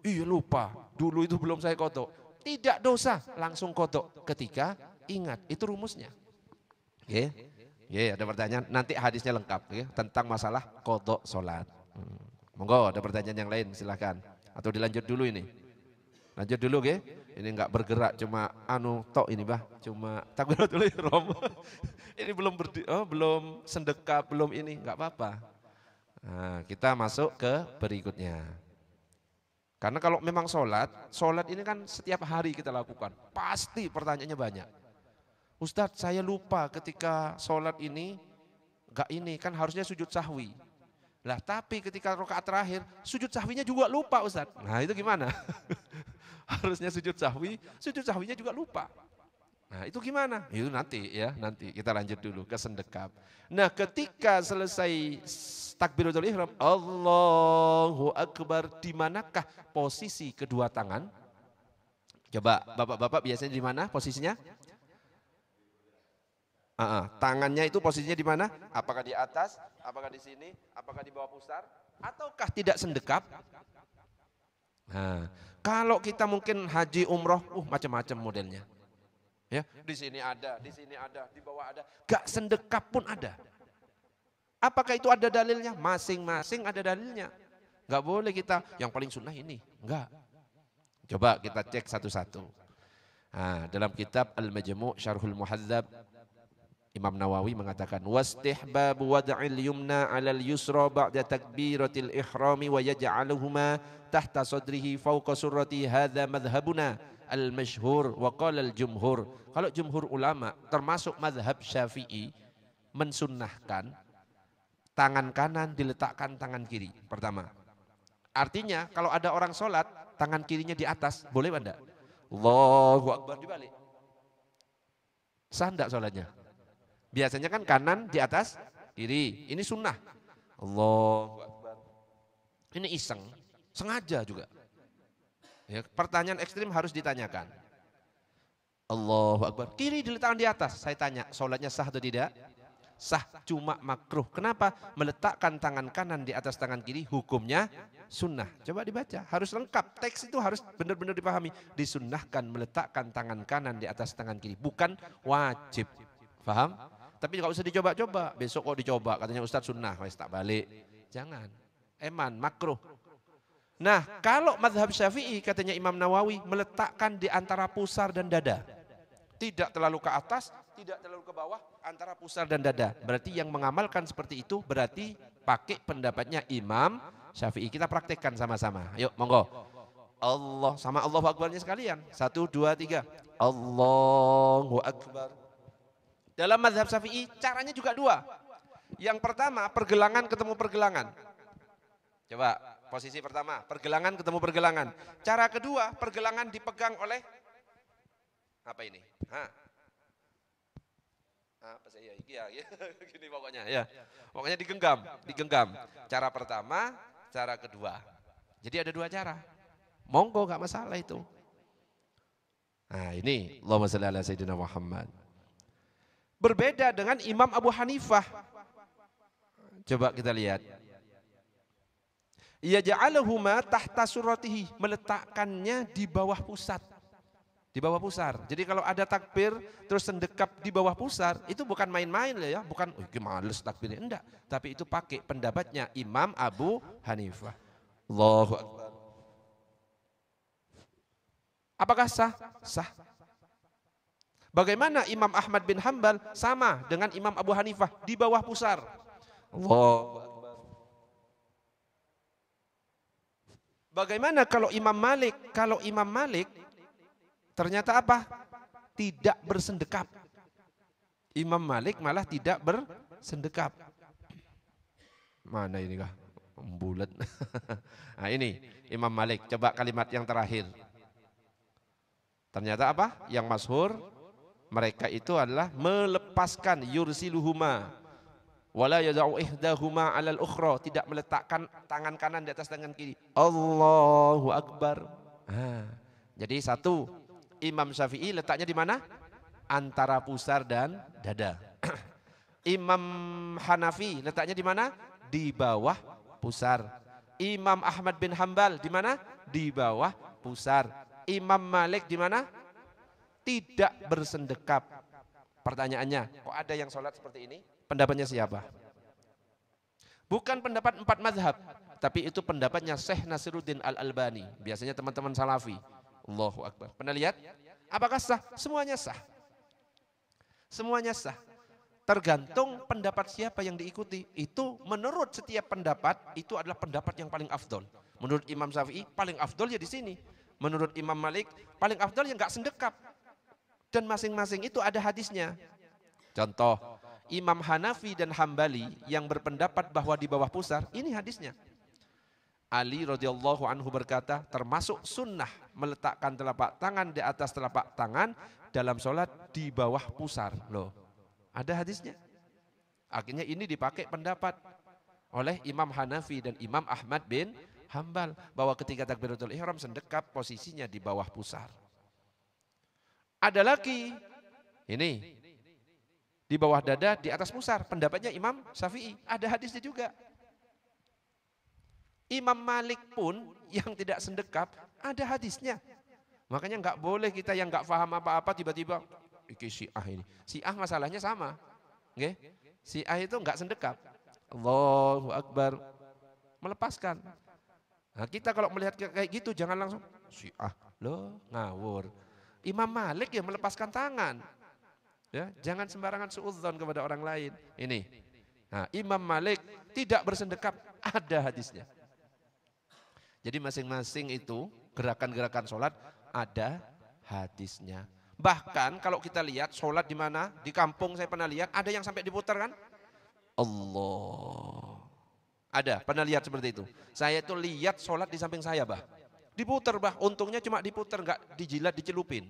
Speaker 1: Iya lupa, dulu itu belum saya kodok. Tidak dosa, langsung kodok ketika ingat. Itu rumusnya. Ada pertanyaan, nanti hadisnya lengkap tentang masalah kodok sholat. Monggo ada pertanyaan yang lain silahkan. Atau dilanjut dulu ini. Lanjut dulu ini enggak bergerak, cuma tok ini cuma takbiratul ihram. Ini belum sendekap, belum ini, enggak apa-apa. Nah, kita masuk ke berikutnya. Karena kalau memang sholat ini kan setiap hari kita lakukan. Pasti pertanyaannya banyak. Ustadz saya lupa ketika sholat ini, kan harusnya sujud sahwi. Lah tapi ketika rakaat terakhir, sujud sahwinya juga lupa Ustadz. Nah itu gimana? Harusnya sujud sahwinya juga lupa. Nah itu gimana? Itu nanti kita lanjut dulu ke sendekap. Nah ketika selesai takbiratul ihram, Allahu Akbar, di manakah posisi kedua tangan? Coba bapak-bapak biasanya di mana posisinya? Tangannya itu posisinya di mana? Apakah di atas? Apakah di sini? Apakah di bawah pusar? Ataukah tidak sendekap? Nah, kalau kita mungkin haji umroh, macam-macam modelnya. Ya, di sini ada, di bawah ada, gak sendekap pun ada. Apakah itu ada dalilnya? Masing-masing ada dalilnya. Gak boleh kita yang paling sunnah ini, enggak. Coba kita cek satu-satu. Nah, dalam kitab Al-Majmu' Syarhul Muhadzab, Imam Nawawi mengatakan wastihbabu wad'il yumna 'alal yusra ba'da takbiratil ihrami wa yaj'aluhuma tahta sadrihi fawqa surrati hadza madhhabuna al-masyhur wa qala al-jumhur. Kalau jumhur ulama termasuk mazhab Syafi'i mensunnahkan tangan kanan diletakkan tangan kiri pertama. Artinya kalau ada orang sholat tangan kirinya di atas, boleh enggak? Allahu Akbar dibalik. Sah enggak sholatnya? Biasanya kan kanan di atas kiri, ini sunnah. Allahu Akbar. Ini iseng, sengaja juga. Ya, pertanyaan ekstrim harus ditanyakan. Allahu Akbar, kiri diletakkan di atas. Saya tanya, sholatnya sah atau tidak? Sah, cuma makruh. Kenapa? Meletakkan tangan kanan di atas tangan kiri, hukumnya sunnah. Coba dibaca, harus lengkap. Teks itu harus benar-benar dipahami. Disunnahkan meletakkan tangan kanan di atas tangan kiri, bukan wajib. Paham? Tapi nggak usah dicoba-coba. Besok kok dicoba, katanya Ustadz sunnah, wes tak balik. Jangan. Eman, makruh. Nah, kalau mazhab Syafi'i katanya Imam Nawawi meletakkan di antara pusar dan dada. Tidak terlalu ke atas, tidak terlalu ke bawah, antara pusar dan dada. Berarti yang mengamalkan seperti itu berarti pakai pendapatnya Imam Syafi'i. Kita praktekkan sama-sama. Yuk, monggo. Allah sama Allahu Akbarnya sekalian. 1, 2, 3. Allahu Akbar. Dalam mazhab Syafi'i caranya juga dua. Yang pertama pergelangan ketemu pergelangan. Coba posisi pertama pergelangan ketemu pergelangan. Cara kedua pergelangan dipegang oleh apa ini? Apa sih ya, gini pokoknya ya. Pokoknya digenggam. Cara pertama, cara kedua. Jadi ada dua cara. Monggo nggak masalah itu. Nah ini Allahumma shalli ala sayyidina Muhammad. Berbeda dengan Imam Abu Hanifah. Coba kita lihat. Ia ja'alahuma tahta suratihi, meletakkannya di bawah pusat. Di bawah pusar. Jadi kalau ada takbir terus sendekap di bawah pusar, itu bukan main-main ya, bukan males takbirnya, enggak. Tapi itu pakai pendapatnya Imam Abu Hanifah. Allahu Akbar. Apakah sah? Sah. Bagaimana Imam Ahmad bin Hanbal sama dengan Imam Abu Hanifah di bawah pusar. Allahu Akbar. Bagaimana kalau Imam Malik? Kalau Imam Malik ternyata apa? Tidak bersendekap. Imam Malik malah tidak bersendekap. Mana ini kah? Bulat. Nah ini Imam Malik. Coba kalimat yang terakhir. Ternyata apa? Yang masyhur mereka itu adalah melepaskan yursiluhuma wala yad'u ihdahuma 'alal ukhra, tidak meletakkan tangan kanan di atas tangan kiri. Allahu Akbar. Jadi satu, Imam Syafi'i letaknya di mana? Antara pusar dan dada. Imam Hanafi letaknya di mana? Di bawah pusar. Imam Ahmad bin Hanbal di mana? Di bawah pusar. Imam Malik di mana? Tidak bersendekap. Pertanyaannya, kok ada yang sholat seperti ini? Pendapatnya siapa? Bukan pendapat 4 mazhab, tapi itu pendapatnya Syekh Nasiruddin Al-Albani. Biasanya teman-teman Salafi. Allahu Akbar. Pernah lihat? Apakah sah? Semuanya sah. Semuanya sah. Tergantung pendapat siapa yang diikuti. Itu menurut setiap pendapat, itu adalah pendapat yang paling afdol. Menurut Imam Syafi'i, paling afdol ya di sini. Menurut Imam Malik, paling afdol ya nggak sendekap. Dan masing-masing itu ada hadisnya. Contoh, Imam Hanafi dan Hambali yang berpendapat bahwa di bawah pusar, ini hadisnya. Ali radhiyallahu anhu berkata, termasuk sunnah meletakkan telapak tangan di atas telapak tangan dalam sholat di bawah pusar. Loh, ada hadisnya. Akhirnya ini dipakai pendapat oleh Imam Hanafi dan Imam Ahmad bin Hambal bahwa ketika takbiratul ihram sendekap posisinya di bawah pusar. Ada lagi ini di bawah dada di atas pusar, pendapatnya Imam Syafi'i, ada hadisnya juga. Imam Malik pun yang tidak sendekap ada hadisnya. Makanya nggak boleh kita yang nggak paham apa-apa tiba-tiba iki Syiah ini. Syiah masalahnya sama. Nggih? Syiah itu nggak sendekap. Allahu Akbar. Melepaskan. Nah, kita kalau melihat kayak gitu jangan langsung Syiah. Loh, ngawur. Imam Malik yang melepaskan tangan. Ya, jangan sembarangan suudzon kepada orang lain. Ini. Nah, Imam Malik tidak bersendekap, ada hadisnya. Jadi masing-masing itu gerakan-gerakan sholat ada hadisnya. Bahkan kalau kita lihat sholat di mana, di kampung saya pernah lihat ada yang sampai diputar kan? Allah. Ada, pernah lihat seperti itu. Saya tuh lihat sholat di samping saya, bah. Diputar, bah. Untungnya cuma diputar, nggak dijilat, dicelupin.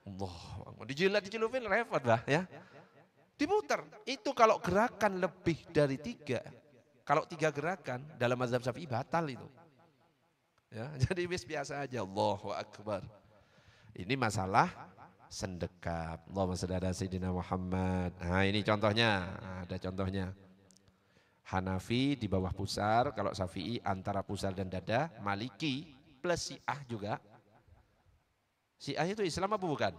Speaker 1: Allah, dijilat, dicelupin repot, bah, ya. Diputar. Itu kalau gerakan lebih dari 3. Kalau 3 gerakan dalam mazhab Syafi'i batal itu. Ya, jadi biasa aja. Allahu Akbar. Ini masalah sendekap. Allahumma shalli ala sayyidina Muhammad. Nah, ini contohnya. Ada contohnya. Hanafi di bawah pusar, kalau Syafi'i antara pusar dan dada, Maliki plus Syiah juga. Syiah itu Islam apa bukan?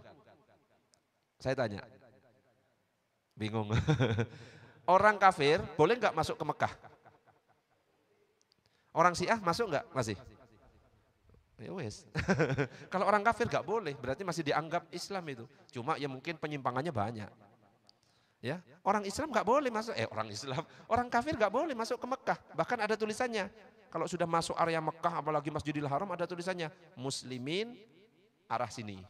Speaker 1: Saya tanya. Bingung. Orang kafir boleh nggak masuk ke Mekah? Orang Syiah masuk nggak? Masih? Ya wes. Kalau orang kafir gak boleh, berarti masih dianggap Islam itu. Cuma ya mungkin penyimpangannya banyak. Ya, orang Islam gak boleh masuk, orang kafir gak boleh masuk ke Mekah. Bahkan ada tulisannya. Kalau sudah masuk area Mekah, apalagi Masjidil Haram, ada tulisannya muslimin arah sini.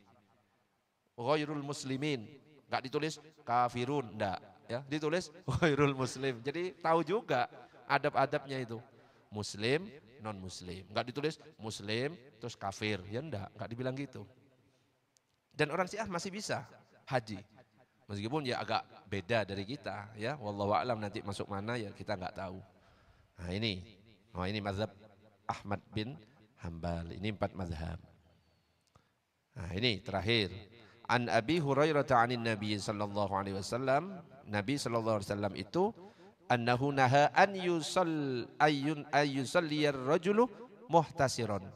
Speaker 1: Ghairul muslimin, gak ditulis kafirun, enggak. Ya, ditulis ghairul muslim. Jadi tahu juga adab-adabnya itu. Muslim, non muslim. Enggak ditulis muslim terus kafir. Ya enggak dibilang gitu. Dan orang Syiah masih bisa haji. Meskipun ya agak beda dari kita, ya. Wallahu a'lam, nanti masuk mana ya kita enggak tahu. Nah, ini mazhab Ahmad bin Hambal. Ini 4 mazhab. Nah, ini terakhir. An Abi Hurairah 'anil Nabi sallallahu alaihi wasallam, Nabi sallallahu alaihi wasallam itu annahu naha an yusalliyar rajulu muhtasiron.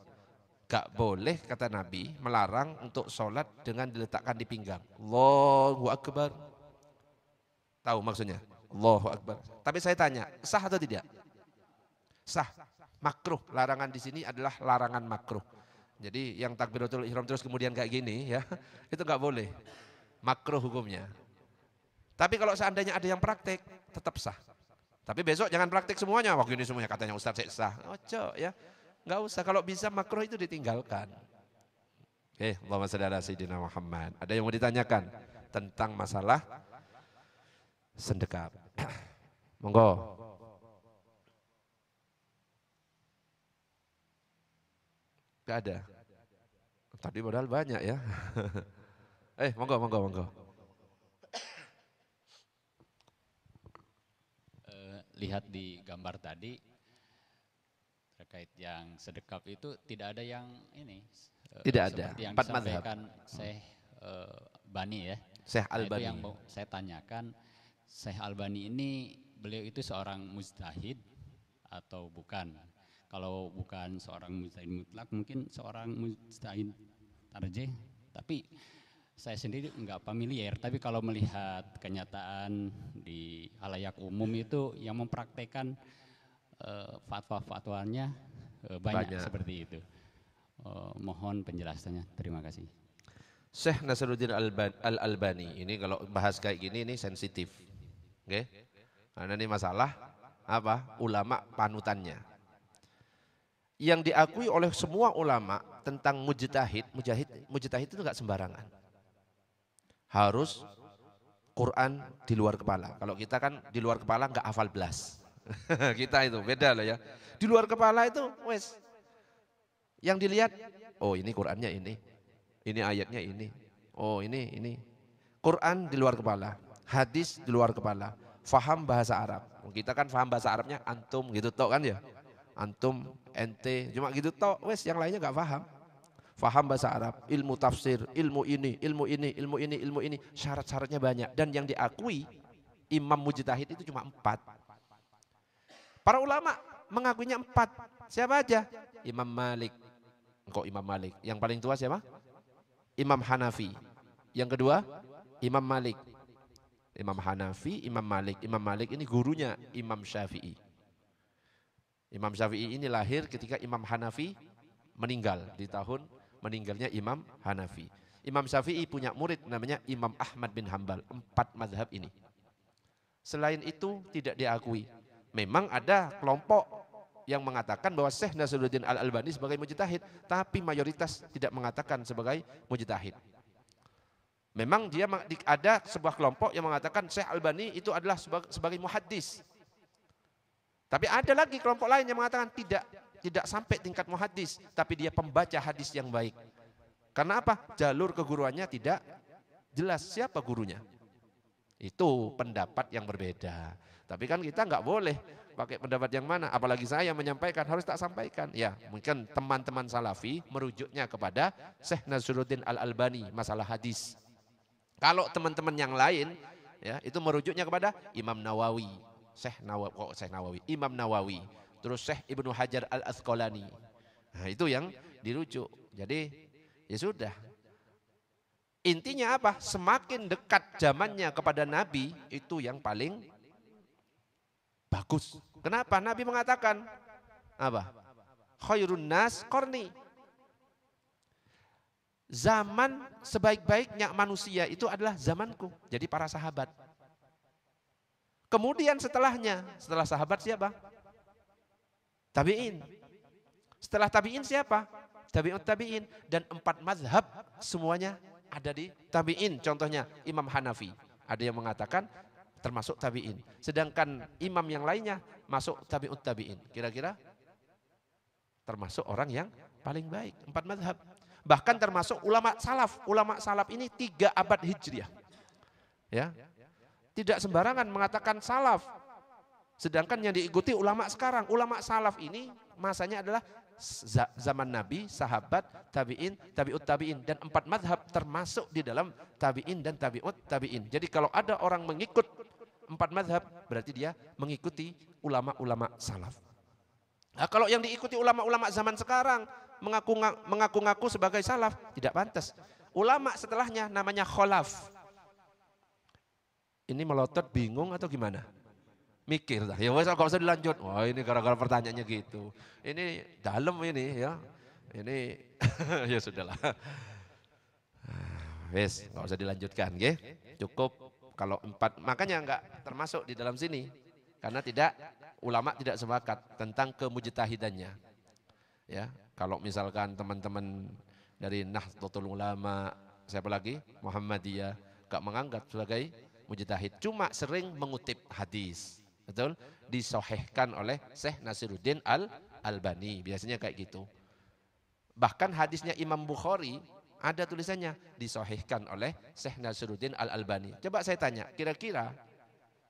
Speaker 1: Gak boleh, kata Nabi, melarang untuk sholat dengan diletakkan di pinggang. Allahu Akbar. Tahu maksudnya? Allahu Akbar. Tapi saya tanya, sah atau tidak? Sah. Makruh. Larangan di sini adalah larangan makruh. Jadi yang takbiratul ihram terus kemudian kayak gini ya, itu gak boleh. Makruh hukumnya. Tapi kalau seandainya ada yang praktek, tetap sah. Tapi besok jangan praktek semuanya. Waktu ini semuanya katanya Ustaz sah. Ojo ya. Enggak usah, kalau bisa makruh itu ditinggalkan. Oke, Allahumma shalli ala sayyidina Muhammad. Ada yang mau ditanyakan tentang masalah sendekap? Monggo. Enggak ada. Tadi modal banyak ya. Monggo.
Speaker 2: Lihat di gambar tadi terkait yang sedekap itu tidak ada yang ini.
Speaker 1: Tidak ada.
Speaker 2: Seperti yang
Speaker 1: 4 mazhab.
Speaker 2: disampaikan Syekh Bani ya.
Speaker 1: Syekh
Speaker 2: Nah,
Speaker 1: Albani.
Speaker 2: itu yang mau saya tanyakan, Syekh Albani ini beliau itu seorang mujtahid atau bukan? Kalau bukan seorang mujtahid mutlak, mungkin seorang mujtahid tarjih, tapi saya sendiri enggak familiar. Tapi kalau melihat kenyataan di halayak umum itu yang mempraktekkan fatwa-fatwanya banyak seperti itu. Mohon penjelasannya. Terima kasih.
Speaker 1: Syekh Nasruddin Al-Albani, ini kalau bahas kayak gini ini sensitif. Oke? Karena ini masalah apa? Ulama panutannya. Yang diakui oleh semua ulama tentang mujtahid itu enggak sembarangan. Harus Quran di luar kepala. Kalau kita kan di luar kepala enggak hafal belas. Kita itu beda lah ya. Di luar kepala itu wes. Yang dilihat, oh ini Qurannya ini ayatnya ini. Oh ini. Quran di luar kepala, hadis di luar kepala. Faham bahasa Arab. Kita kan faham bahasa Arabnya antum gitu tok kan ya. Antum, ente, cuma gitu tok, wes yang lainnya enggak paham. Faham bahasa Arab, ilmu tafsir, ilmu ini, syarat-syaratnya banyak. Dan yang diakui imam mujtahid itu cuma 4. Para ulama mengakuinya 4. Siapa aja? Imam Malik. Kok Imam Malik? Yang paling tua siapa? Imam Hanafi. Yang kedua, Imam Malik. Imam Hanafi, Imam Malik. Imam Malik ini gurunya Imam Syafi'i. Imam Syafi'i ini lahir ketika Imam Hanafi meninggal di tahun meninggalnya Imam Hanafi. Imam Syafi'i punya murid namanya Imam Ahmad bin Hambal. 4 mazhab ini. Selain itu tidak diakui. Memang ada kelompok yang mengatakan bahwa Syekh Nasruddin Al-Albani sebagai mujtahid, tapi mayoritas tidak mengatakan sebagai mujtahid. Memang dia ada sebuah kelompok yang mengatakan Syekh Albani itu adalah sebagai muhaddis. Tapi ada lagi kelompok lain yang mengatakan tidak sampai tingkat muhaddis, tapi dia pembaca hadis yang baik. Karena apa? Jalur keguruannya tidak jelas siapa gurunya. Itu pendapat yang berbeda. Tapi kan kita nggak boleh pakai pendapat yang mana. Apalagi saya menyampaikan harus tak sampaikan. Ya mungkin teman-teman salafi merujuknya kepada Syekh Nasruddin Al-Albani masalah hadis. Kalau teman-teman yang lain ya itu merujuknya kepada Imam Nawawi. Imam Nawawi. Terus Syekh Ibnu Hajar Al-Asqalani. Nah itu yang dirujuk. Jadi ya sudah. Intinya apa? Semakin dekat zamannya kepada Nabi itu yang paling bagus. Kenapa? Nabi mengatakan apa? Khairun nas qarni. Zaman sebaik-baiknya manusia itu adalah zamanku. Jadi para sahabat. Kemudian setelahnya, setelah sahabat siapa? Tabi'in. Setelah tabi'in siapa? Tabi'ut tabi'in. Dan 4 mazhab semuanya ada di tabi'in. Contohnya Imam Hanafi. Ada yang mengatakan termasuk tabi'in. Sedangkan imam yang lainnya masuk tabi'ut tabi'in. Kira-kira termasuk orang yang paling baik. 4 mazhab. Bahkan termasuk ulama salaf. Ulama salaf ini 3 abad hijriah. Ya. Tidak sembarangan mengatakan salaf. Sedangkan yang diikuti ulama sekarang. Ulama salaf ini masanya adalah zaman Nabi, sahabat, tabi'in, tabi'ut tabi'in. Dan 4 mazhab termasuk di dalam tabi'in dan tabi'ut tabi'in. Jadi kalau ada orang mengikut 4 mazhab, berarti dia mengikuti ulama-ulama salaf. Nah, kalau yang diikuti ulama-ulama zaman sekarang, mengaku-ngaku sebagai salaf, tidak pantas. Ulama setelahnya namanya kholaf. Ini melotot bingung atau gimana? Mikir dah. Ya wes, kalau usah dilanjut. Wah, ini gara-gara pertanyaannya gitu. Ini dalam ini ya. Ini ya sudahlah. Wes, nggak usah dilanjutkan, nggih. Cukup kalau 4, makanya enggak termasuk di dalam sini. Karena ulama tidak sepakat tentang kemujtahidannya. Ya, kalau misalkan teman-teman dari Nahdlatul Ulama, siapa lagi? Muhammadiyah, enggak menganggap sebagai mujtahid, cuma sering mengutip hadis. Betul? Disahihkan oleh Syekh Nasiruddin Al-Albani, biasanya kayak gitu. Bahkan hadisnya Imam Bukhari ada tulisannya disahihkan oleh Syekh Nasiruddin Al-Albani. Coba saya tanya, kira-kira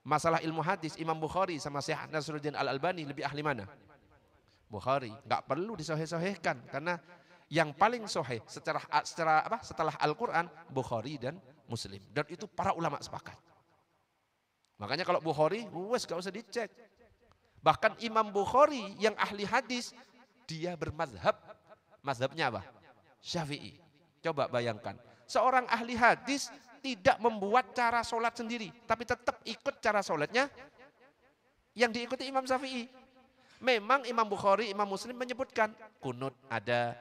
Speaker 1: masalah ilmu hadis Imam Bukhari sama Syekh Nasiruddin Al-Albani lebih ahli mana? Bukhari. Enggak perlu disahih-sahihkan karena yang paling sahih setelah Al-Qur'an Bukhari dan Muslim. Dan itu para ulama sepakat. Makanya kalau Bukhari, wes gak usah dicek. Bahkan Imam Bukhari yang ahli hadis, dia bermazhab. Mazhabnya apa? Syafi'i. Coba bayangkan. Seorang ahli hadis tidak membuat cara sholat sendiri. Tapi tetap ikut cara sholatnya yang diikuti Imam Syafi'i. Memang Imam Bukhari, Imam Muslim menyebutkan kunut ada.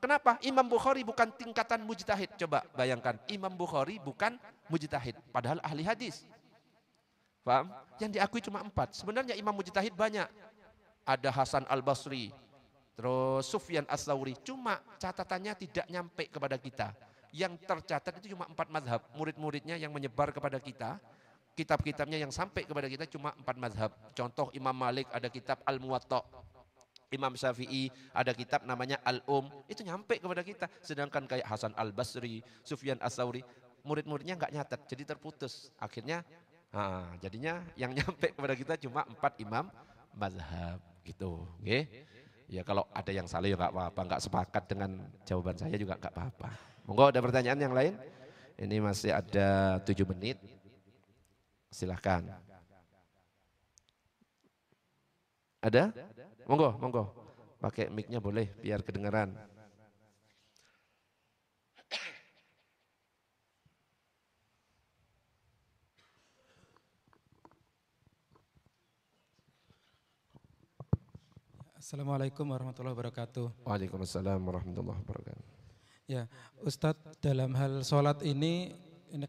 Speaker 1: Kenapa? Imam Bukhari bukan tingkatan mujtahid. Coba bayangkan, Imam Bukhari bukan mujtahid, padahal ahli hadis. Paham? Yang diakui cuma 4. Sebenarnya imam mujtahid banyak. Ada Hasan Al-Basri, terus Sufyan Ats-Tsauri. Cuma catatannya tidak nyampe kepada kita. Yang tercatat itu cuma 4 mazhab. Murid-muridnya yang menyebar kepada kita. Kitab-kitabnya yang sampai kepada kita cuma 4 mazhab. Contoh Imam Malik ada kitab Al-Muwatta. Imam Syafi'i ada kitab namanya Al-Um, itu nyampe kepada kita. Sedangkan kayak Hasan Al-Basri, Sufyan Ats-Tsauri, murid-muridnya nggak nyatet, jadi terputus. Akhirnya, jadinya yang nyampe kepada kita cuma 4 imam mazhab gitu. Okay? Ya kalau ada yang salah ya nggak apa-apa, nggak sepakat dengan jawaban saya juga nggak apa-apa. Monggo ada pertanyaan yang lain? Ini masih ada 7 menit. Silahkan. Ada? Monggo, monggo. Pakai mic-nya boleh biar kedengaran.
Speaker 7: Assalamualaikum warahmatullahi wabarakatuh.
Speaker 1: Waalaikumsalam warahmatullahi wabarakatuh.
Speaker 7: Ya, Ustadz, dalam hal sholat ini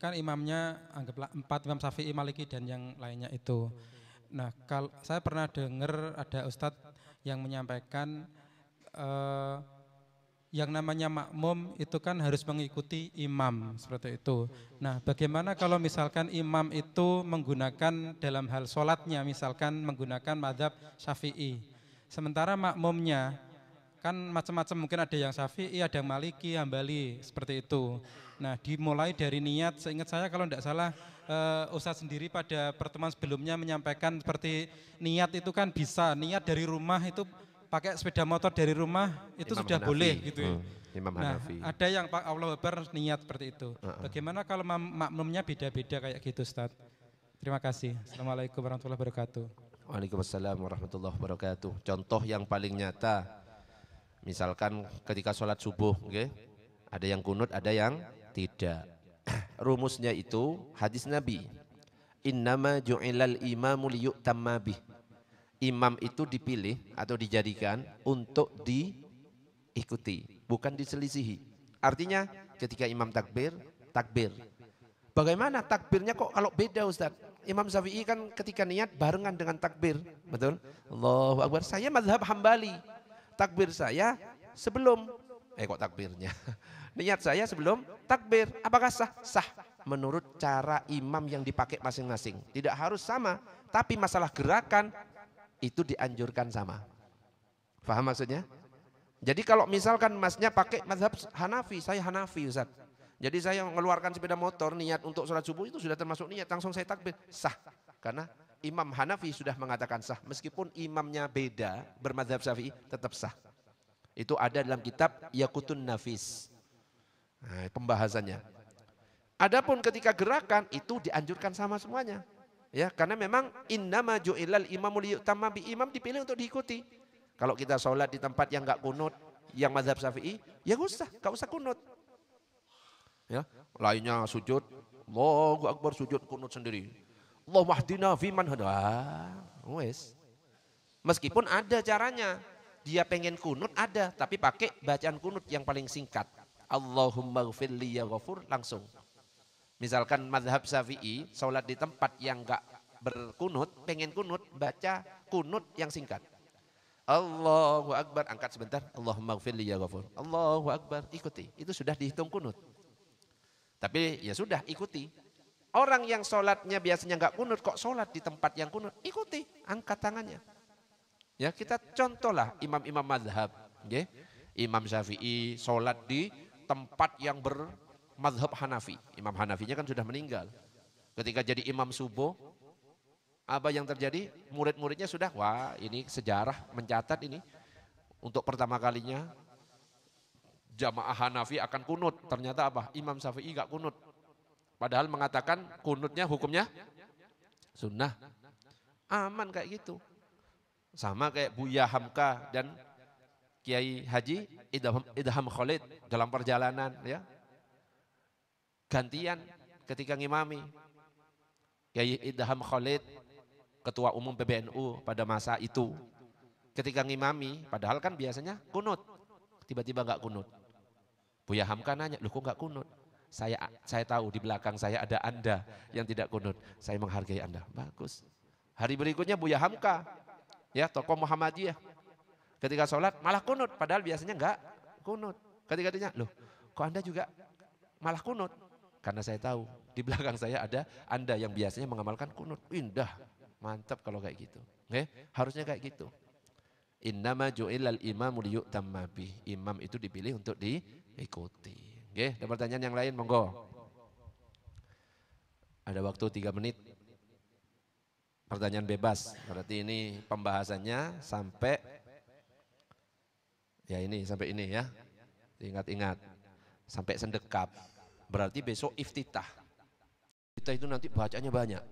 Speaker 7: kan imamnya anggaplah 4, Imam Syafi'i, Maliki dan yang lainnya itu. Nah, kalau saya pernah dengar ada Ustadz yang menyampaikan yang namanya makmum itu kan harus mengikuti imam, seperti itu. Nah, bagaimana kalau misalkan imam itu menggunakan dalam hal sholatnya, misalkan menggunakan mazhab Syafi'i, sementara makmumnya kan macam-macam, mungkin ada yang Syafi'i, ada yang Maliki, Hambali, seperti itu. Nah, dimulai dari niat, seingat saya kalau tidak salah Ustadz sendiri pada pertemuan sebelumnya menyampaikan seperti niat itu kan bisa, niat dari rumah itu pakai sepeda motor dari rumah itu
Speaker 1: Imam
Speaker 7: sudah
Speaker 1: Hanafi.
Speaker 7: boleh gitu ya.
Speaker 1: Imam
Speaker 7: Nah,
Speaker 1: Hanafi.
Speaker 7: ada yang Pak Allahu Akbar niat seperti itu. Bagaimana kalau makmumnya beda-beda kayak gitu, Ustadz? Terima kasih. Assalamualaikum warahmatullahi wabarakatuh.
Speaker 1: Waalaikumsalam warahmatullahi wabarakatuh. Contoh yang paling nyata, misalkan ketika sholat subuh, okay? Ada yang kunut, ada yang tidak. Rumusnya itu hadis Nabi. Innama ju'ilal imamu liyu'tamma bih. Imam itu dipilih atau dijadikan untuk diikuti, bukan diselisihi. Artinya ketika imam takbir, takbir. Bagaimana takbirnya kok kalau beda Ustaz? Imam Syafi'i kan ketika niat barengan dengan takbir, betul? Allahu Akbar. Saya mazhab Hambali. Takbir saya sebelum, kok takbirnya? Niat saya sebelum takbir. Apakah sah? Sah. Menurut cara imam yang dipakai masing-masing. Tidak harus sama, tapi masalah gerakan itu dianjurkan sama. Faham maksudnya? Jadi kalau misalkan masnya pakai mazhab Hanafi, saya Hanafi Ustaz. Jadi saya mengeluarkan sepeda motor niat untuk sholat subuh itu sudah termasuk niat, langsung saya takbir. Sah. Karena Imam Hanafi sudah mengatakan sah. Meskipun imamnya beda bermadzhab Syafi'i tetap sah. Itu ada dalam kitab Yaqutun Nafis. Nah, pembahasannya. Adapun ketika gerakan itu dianjurkan sama semuanya. Ya, karena memang innama ju'ilal imamu liyu'tamma bi, imam dipilih untuk diikuti. Kalau kita sholat di tempat yang enggak kunut, yang mazhab Syafi'i, ya enggak usah kunut. Ya, lainnya sujud, Allahu Akbar sujud kunut sendiri. Allahumma hdina fiman hada. Wes. Meskipun ada caranya, dia pengen kunut ada, tapi pakai bacaan kunut yang paling singkat. Allahumma ghfirli ya ghafur, langsung. Misalkan mazhab Syafi'i, sholat di tempat yang enggak berkunut, pengen kunut, baca kunut yang singkat. Allahu Akbar, angkat sebentar, Allahumma ghfirli ya ghafur. Allahu Akbar, ikuti. Itu sudah dihitung kunut. Tapi ya sudah, ikuti. Orang yang sholatnya biasanya nggak kunut, kok sholat di tempat yang kunut, ikuti, angkat tangannya. Ya, kita contohlah imam-imam mazhab. Okay? Imam Syafi'i sholat di tempat yang bermazhab Hanafi. Imam Hanafinya kan sudah meninggal. Ketika jadi imam subuh, apa yang terjadi? Murid-muridnya sudah, wah ini sejarah mencatat ini. Untuk pertama kalinya jamaah Hanafi akan kunut. Ternyata apa? Imam Syafi'i gak kunut. Padahal mengatakan kunutnya hukumnya sunnah. Aman kayak gitu. Sama kayak Buya Hamka dan Kiai Haji Idham Khalid dalam perjalanan. Ya. Gantian ketika ngimami. Kiai Idham Khalid, Ketua Umum PBNU pada masa itu. Ketika ngimami, padahal kan biasanya kunut. Tiba-tiba gak kunut. Buya Hamka nanya, loh kok gak kunut? Saya tahu di belakang saya ada Anda yang tidak kunut. Saya menghargai Anda. Bagus. Hari berikutnya Buya Hamka, ya tokoh Muhammadiyah. Ketika sholat malah kunut, padahal biasanya enggak kunut. Ketika ditanya, loh kok Anda juga malah kunut? Karena saya tahu di belakang saya ada Anda yang biasanya mengamalkan kunut. Indah, mantap kalau kayak gitu. Harusnya kayak gitu. Innama ju'ilal imamu liyu'tamma bih. Imam itu dipilih untuk diikuti. Oke, ada pertanyaan yang lain, monggo. Ada waktu 3 menit. Pertanyaan bebas. Berarti ini pembahasannya sampai sampai ini ya. Ingat-ingat. Sampai sendekap. Berarti besok iftitah. Kita itu nanti bacanya banyak.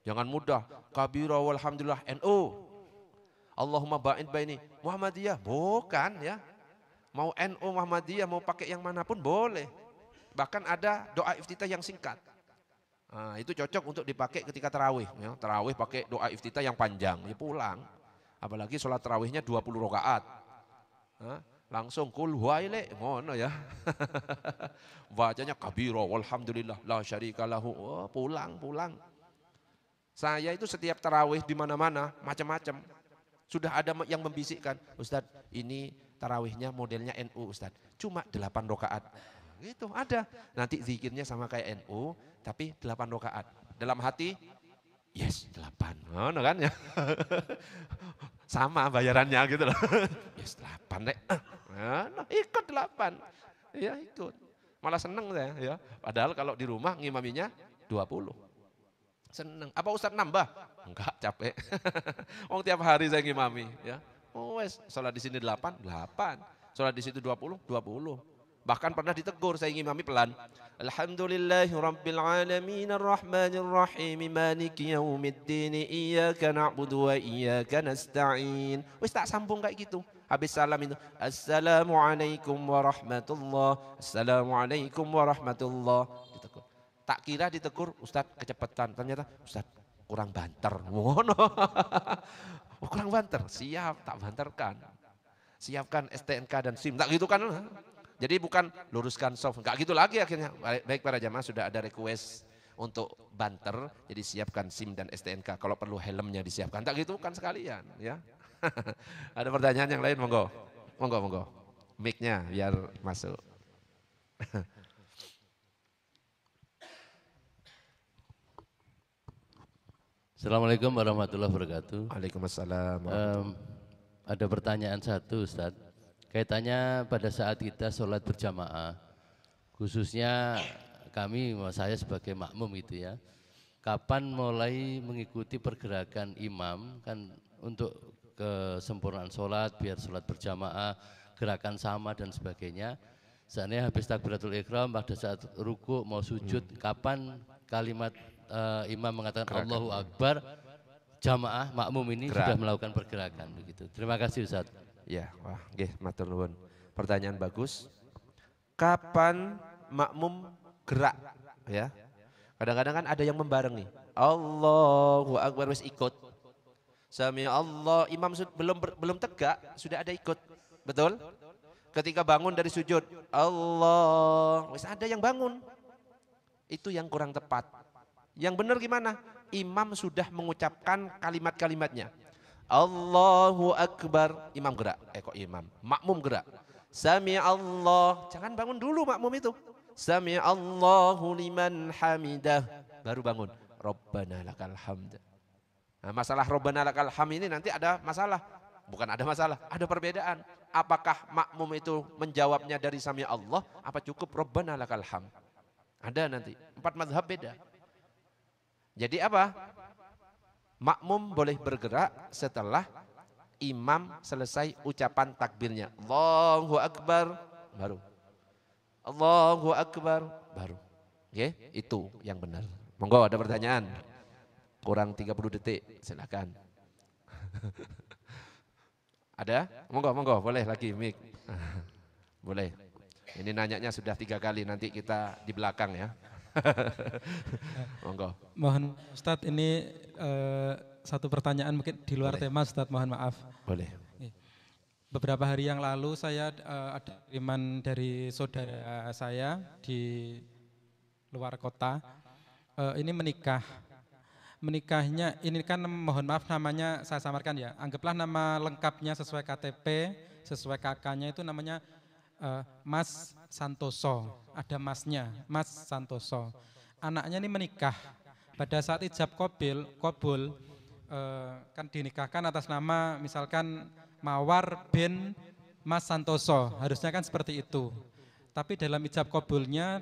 Speaker 1: Jangan mudah. Kabira walhamdulillah NU. Allahumma ba'id baini Muhammadiyah, bukan ya. Mau NU Muhammadiyah, mau pakai yang manapun boleh. Bahkan ada doa iftitah yang singkat. Nah, itu cocok untuk dipakai ketika tarawih. Ya. Tarawih pakai doa iftitah yang panjang, ya pulang. Apalagi sholat tarawihnya 20 rakaat. Langsung kul huwaile, ngono ya. Bacanya kabiro, walhamdulillah, la syarika lahu. Oh, pulang. Saya itu setiap tarawih di mana-mana, macam-macam. Sudah ada yang membisikkan, Ustadz ini tarawihnya modelnya NU Ustadz. Cuma 8 rakaat. Gitu ada. Nanti zikirnya sama kayak NU, tapi 8 rakaat. Dalam hati, yes 8. Oh, kan ya. Sama bayarannya gitu loh. Yes 8 deh. Nah, ikut 8. Ya ikut. Malah seneng saya ya. Padahal kalau di rumah ngimaminya 20. Seneng. Apa Ustadz nambah? Enggak, capek. Tiap hari saya ngimami ya. Wes, sholat di sini 8. Sholat di situ 20. Bahkan pernah ditegur saya ngimami pelan. Alhamdulillahi rabbil alamin arrahmanir rahim maliki yaumiddin iyyaka na'budu wa iyyaka nasta'in. Wes tak sambung kayak gitu. Habis salam itu Assalamualaikum warahmatullah. Assalamualaikum warahmatullah. Ditegur. Tak kira ditegur, Ustadz kecepatan, ternyata Ustadz kurang banter. Ngono. Oh, kurang banter, siap tak banterkan. Siapkan STNK dan SIM, tak gitu kan. Jadi bukan luruskan soft, enggak gitu lagi akhirnya. Baik para jamaah, sudah ada request untuk banter, jadi siapkan SIM dan STNK. Kalau perlu helmnya disiapkan, tak gitu kan sekalian ya. Ada pertanyaan yang lain, monggo. Monggo. Mic-nya biar masuk.
Speaker 8: Assalamualaikum warahmatullahi wabarakatuh.
Speaker 1: Waalaikumsalam.
Speaker 8: Ada pertanyaan satu, Ustadz. Kaitannya pada saat kita sholat berjamaah, khususnya kami, saya sebagai makmum itu ya, kapan mulai mengikuti pergerakan imam kan untuk kesempurnaan sholat, biar sholat berjamaah, gerakan sama dan sebagainya. Seandainya habis takbiratul ihram pada saat ruku mau sujud, kapan kalimat imam mengatakan gerakan. Allahu Akbar, jamaah makmum ini sudah melakukan pergerakan begitu. Terima kasih Ustaz.
Speaker 1: Ya, wah, nggih matur nuwun. Pertanyaan bagus. Kapan makmum gerak ya? Kadang-kadang kan ada yang membarengi. Allahu Akbar wis ikut. Sami Allah, imam belum tegak sudah ada ikut. Betul? Ketika bangun dari sujud, Allah, wis ada yang bangun. Itu yang kurang tepat. Yang benar gimana? Imam sudah mengucapkan kalimat-kalimatnya. Allahu Akbar, imam gerak. Kok imam? Makmum gerak. Sami Allah, jangan bangun dulu makmum itu. Sami Allahu liman hamidah, baru bangun. Rabbana lakal hamd. Nah, masalah Rabbana lakal hamd ini nanti ada masalah. Bukan ada masalah, ada perbedaan. Apakah makmum itu menjawabnya dari Sami Allah, apa cukup Rabbana lakal hamd? Ada nanti, 4 mazhab beda. Jadi apa? Makmum boleh bergerak setelah imam selesai ucapan takbirnya. Allahu Akbar, baru. Allahu Akbar, baru. Oke, itu yang benar. Monggo ada pertanyaan. Kurang 30 detik, silakan. Ada? Monggo, boleh lagi mic. Boleh. Ini nanyanya sudah 3 kali, nanti kita di belakang ya. Monggo.
Speaker 7: Mohon Ustadz, ini satu pertanyaan mungkin di luar tema Ustadz, mohon maaf.
Speaker 1: Boleh.
Speaker 7: Beberapa hari yang lalu saya ada kiriman dari saudara saya di luar kota. Ini menikah. Menikahnya ini kan mohon maaf namanya saya samarkan ya. Anggaplah nama lengkapnya sesuai KTP, sesuai KK-nya itu namanya Mas Santoso, ada masnya, Mas Santoso. Anaknya ini menikah. Pada saat ijab kabul kan dinikahkan atas nama misalkan Mawar bin Mas Santoso, harusnya kan seperti itu. Tapi dalam ijab kabulnya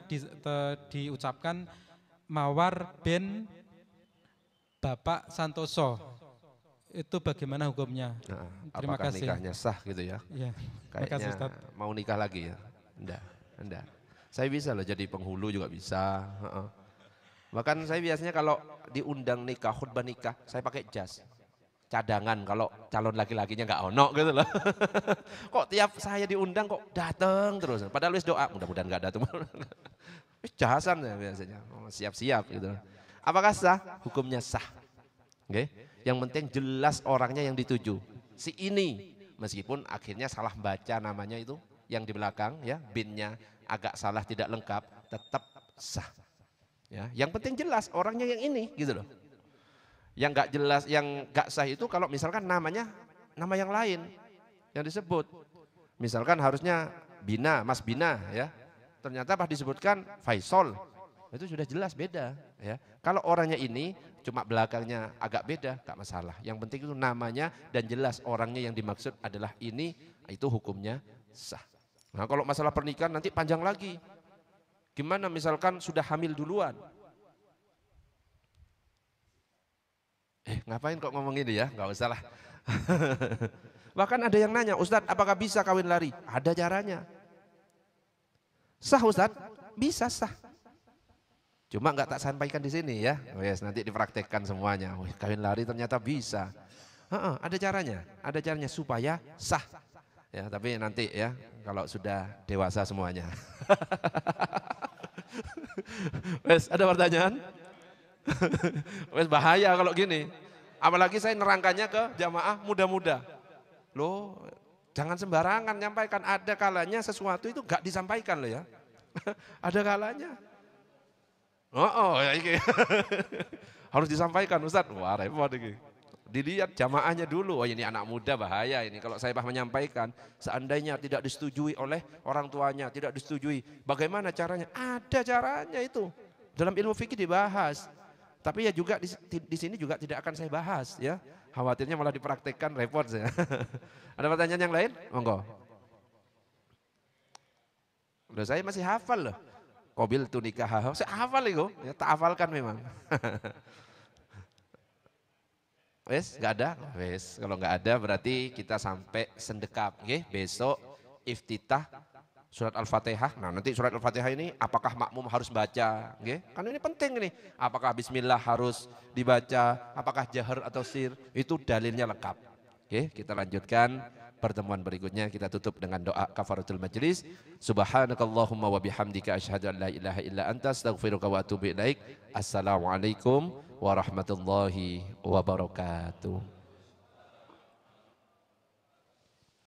Speaker 7: diucapkan Mawar bin Bapak Santoso. Itu bagaimana hukumnya?
Speaker 1: Nah,
Speaker 7: terima
Speaker 1: apakah
Speaker 7: kasih.
Speaker 1: Nikahnya sah gitu ya?
Speaker 7: Ya,
Speaker 1: kayaknya
Speaker 7: kasih, Ustaz.
Speaker 1: Mau nikah lagi ya? Enggak. Saya bisa loh jadi penghulu juga bisa. Bahkan saya biasanya kalau diundang nikah, khutbah nikah, saya pakai jas. Cadangan kalau calon laki-lakinya nggak ono gitu loh. Kok tiap saya diundang kok datang terus. Padahal wis doa, mudah-mudahan nggak datang. Wis jahasan ya biasanya, siap-siap gitu. Apakah sah? Hukumnya sah. Oke. Yang penting jelas orangnya yang dituju. Si ini, meskipun akhirnya salah baca namanya itu yang di belakang ya, binnya agak salah tidak lengkap, tetap sah. Ya, yang penting jelas orangnya yang ini gitu loh. Yang nggak jelas, yang nggak sah itu kalau misalkan namanya nama yang lain yang disebut. Misalkan harusnya Bina, Mas Bina ya. Ternyata pas disebutkan Faisal. Itu sudah jelas beda ya. Kalau orangnya ini cuma belakangnya agak beda, gak masalah. Yang penting itu namanya dan jelas orangnya yang dimaksud adalah ini, itu hukumnya sah. Nah kalau masalah pernikahan nanti panjang lagi. Gimana misalkan sudah hamil duluan? Ngapain kok ngomong ini ya? Gak usah lah. Bahkan ada yang nanya, Ustadz apakah bisa kawin lari? Ada caranya. Sah Ustadz? Bisa sah. Cuma nggak tak sampaikan di sini ya. Nanti dipraktekkan semuanya. Kawin lari ternyata bisa. Ada caranya supaya sah. Ya, tapi nanti ya kalau sudah dewasa semuanya. Wes, ada pertanyaan? Wes bahaya kalau gini. Apalagi saya nerangkannya ke jamaah muda-muda. Loh, jangan sembarangan nyampaikan. Ada kalanya sesuatu itu gak disampaikan loh ya. Ada kalanya. Ya ini. Harus disampaikan Ustaz. Wah repot ini. Dilihat jamaahnya dulu. Oh ini anak muda bahaya ini. Kalau saya menyampaikan, seandainya tidak disetujui oleh orang tuanya, tidak disetujui. Bagaimana caranya? Ada caranya itu. Dalam ilmu fikih dibahas. Tapi ya juga di sini juga tidak akan saya bahas ya. Khawatirnya malah dipraktekkan repot saya. Ada pertanyaan yang lain? Monggo. Loh, saya masih hafal loh. Qabil tu nikah. Saya hafal itu. Ya, tak hafalkan memang. Wes, nggak ada? Wes, kalau nggak ada berarti kita sampai sendekap. Okay? Besok iftitah surat Al-Fatihah. Nah nanti surat Al-Fatihah ini apakah makmum harus baca? Okay? Kan ini penting nih. Apakah bismillah harus dibaca? Apakah jahar atau sir? Itu dalilnya lengkap. Okay? Kita lanjutkan pertemuan berikutnya. Kita tutup dengan doa kafaratul majlis. Subhanakallahumma wa bihamdika asyhadu an la ilaha illa anta astaghfiruka wa atubu ilaik. Assalamualaikum warahmatullahi wabarakatuh.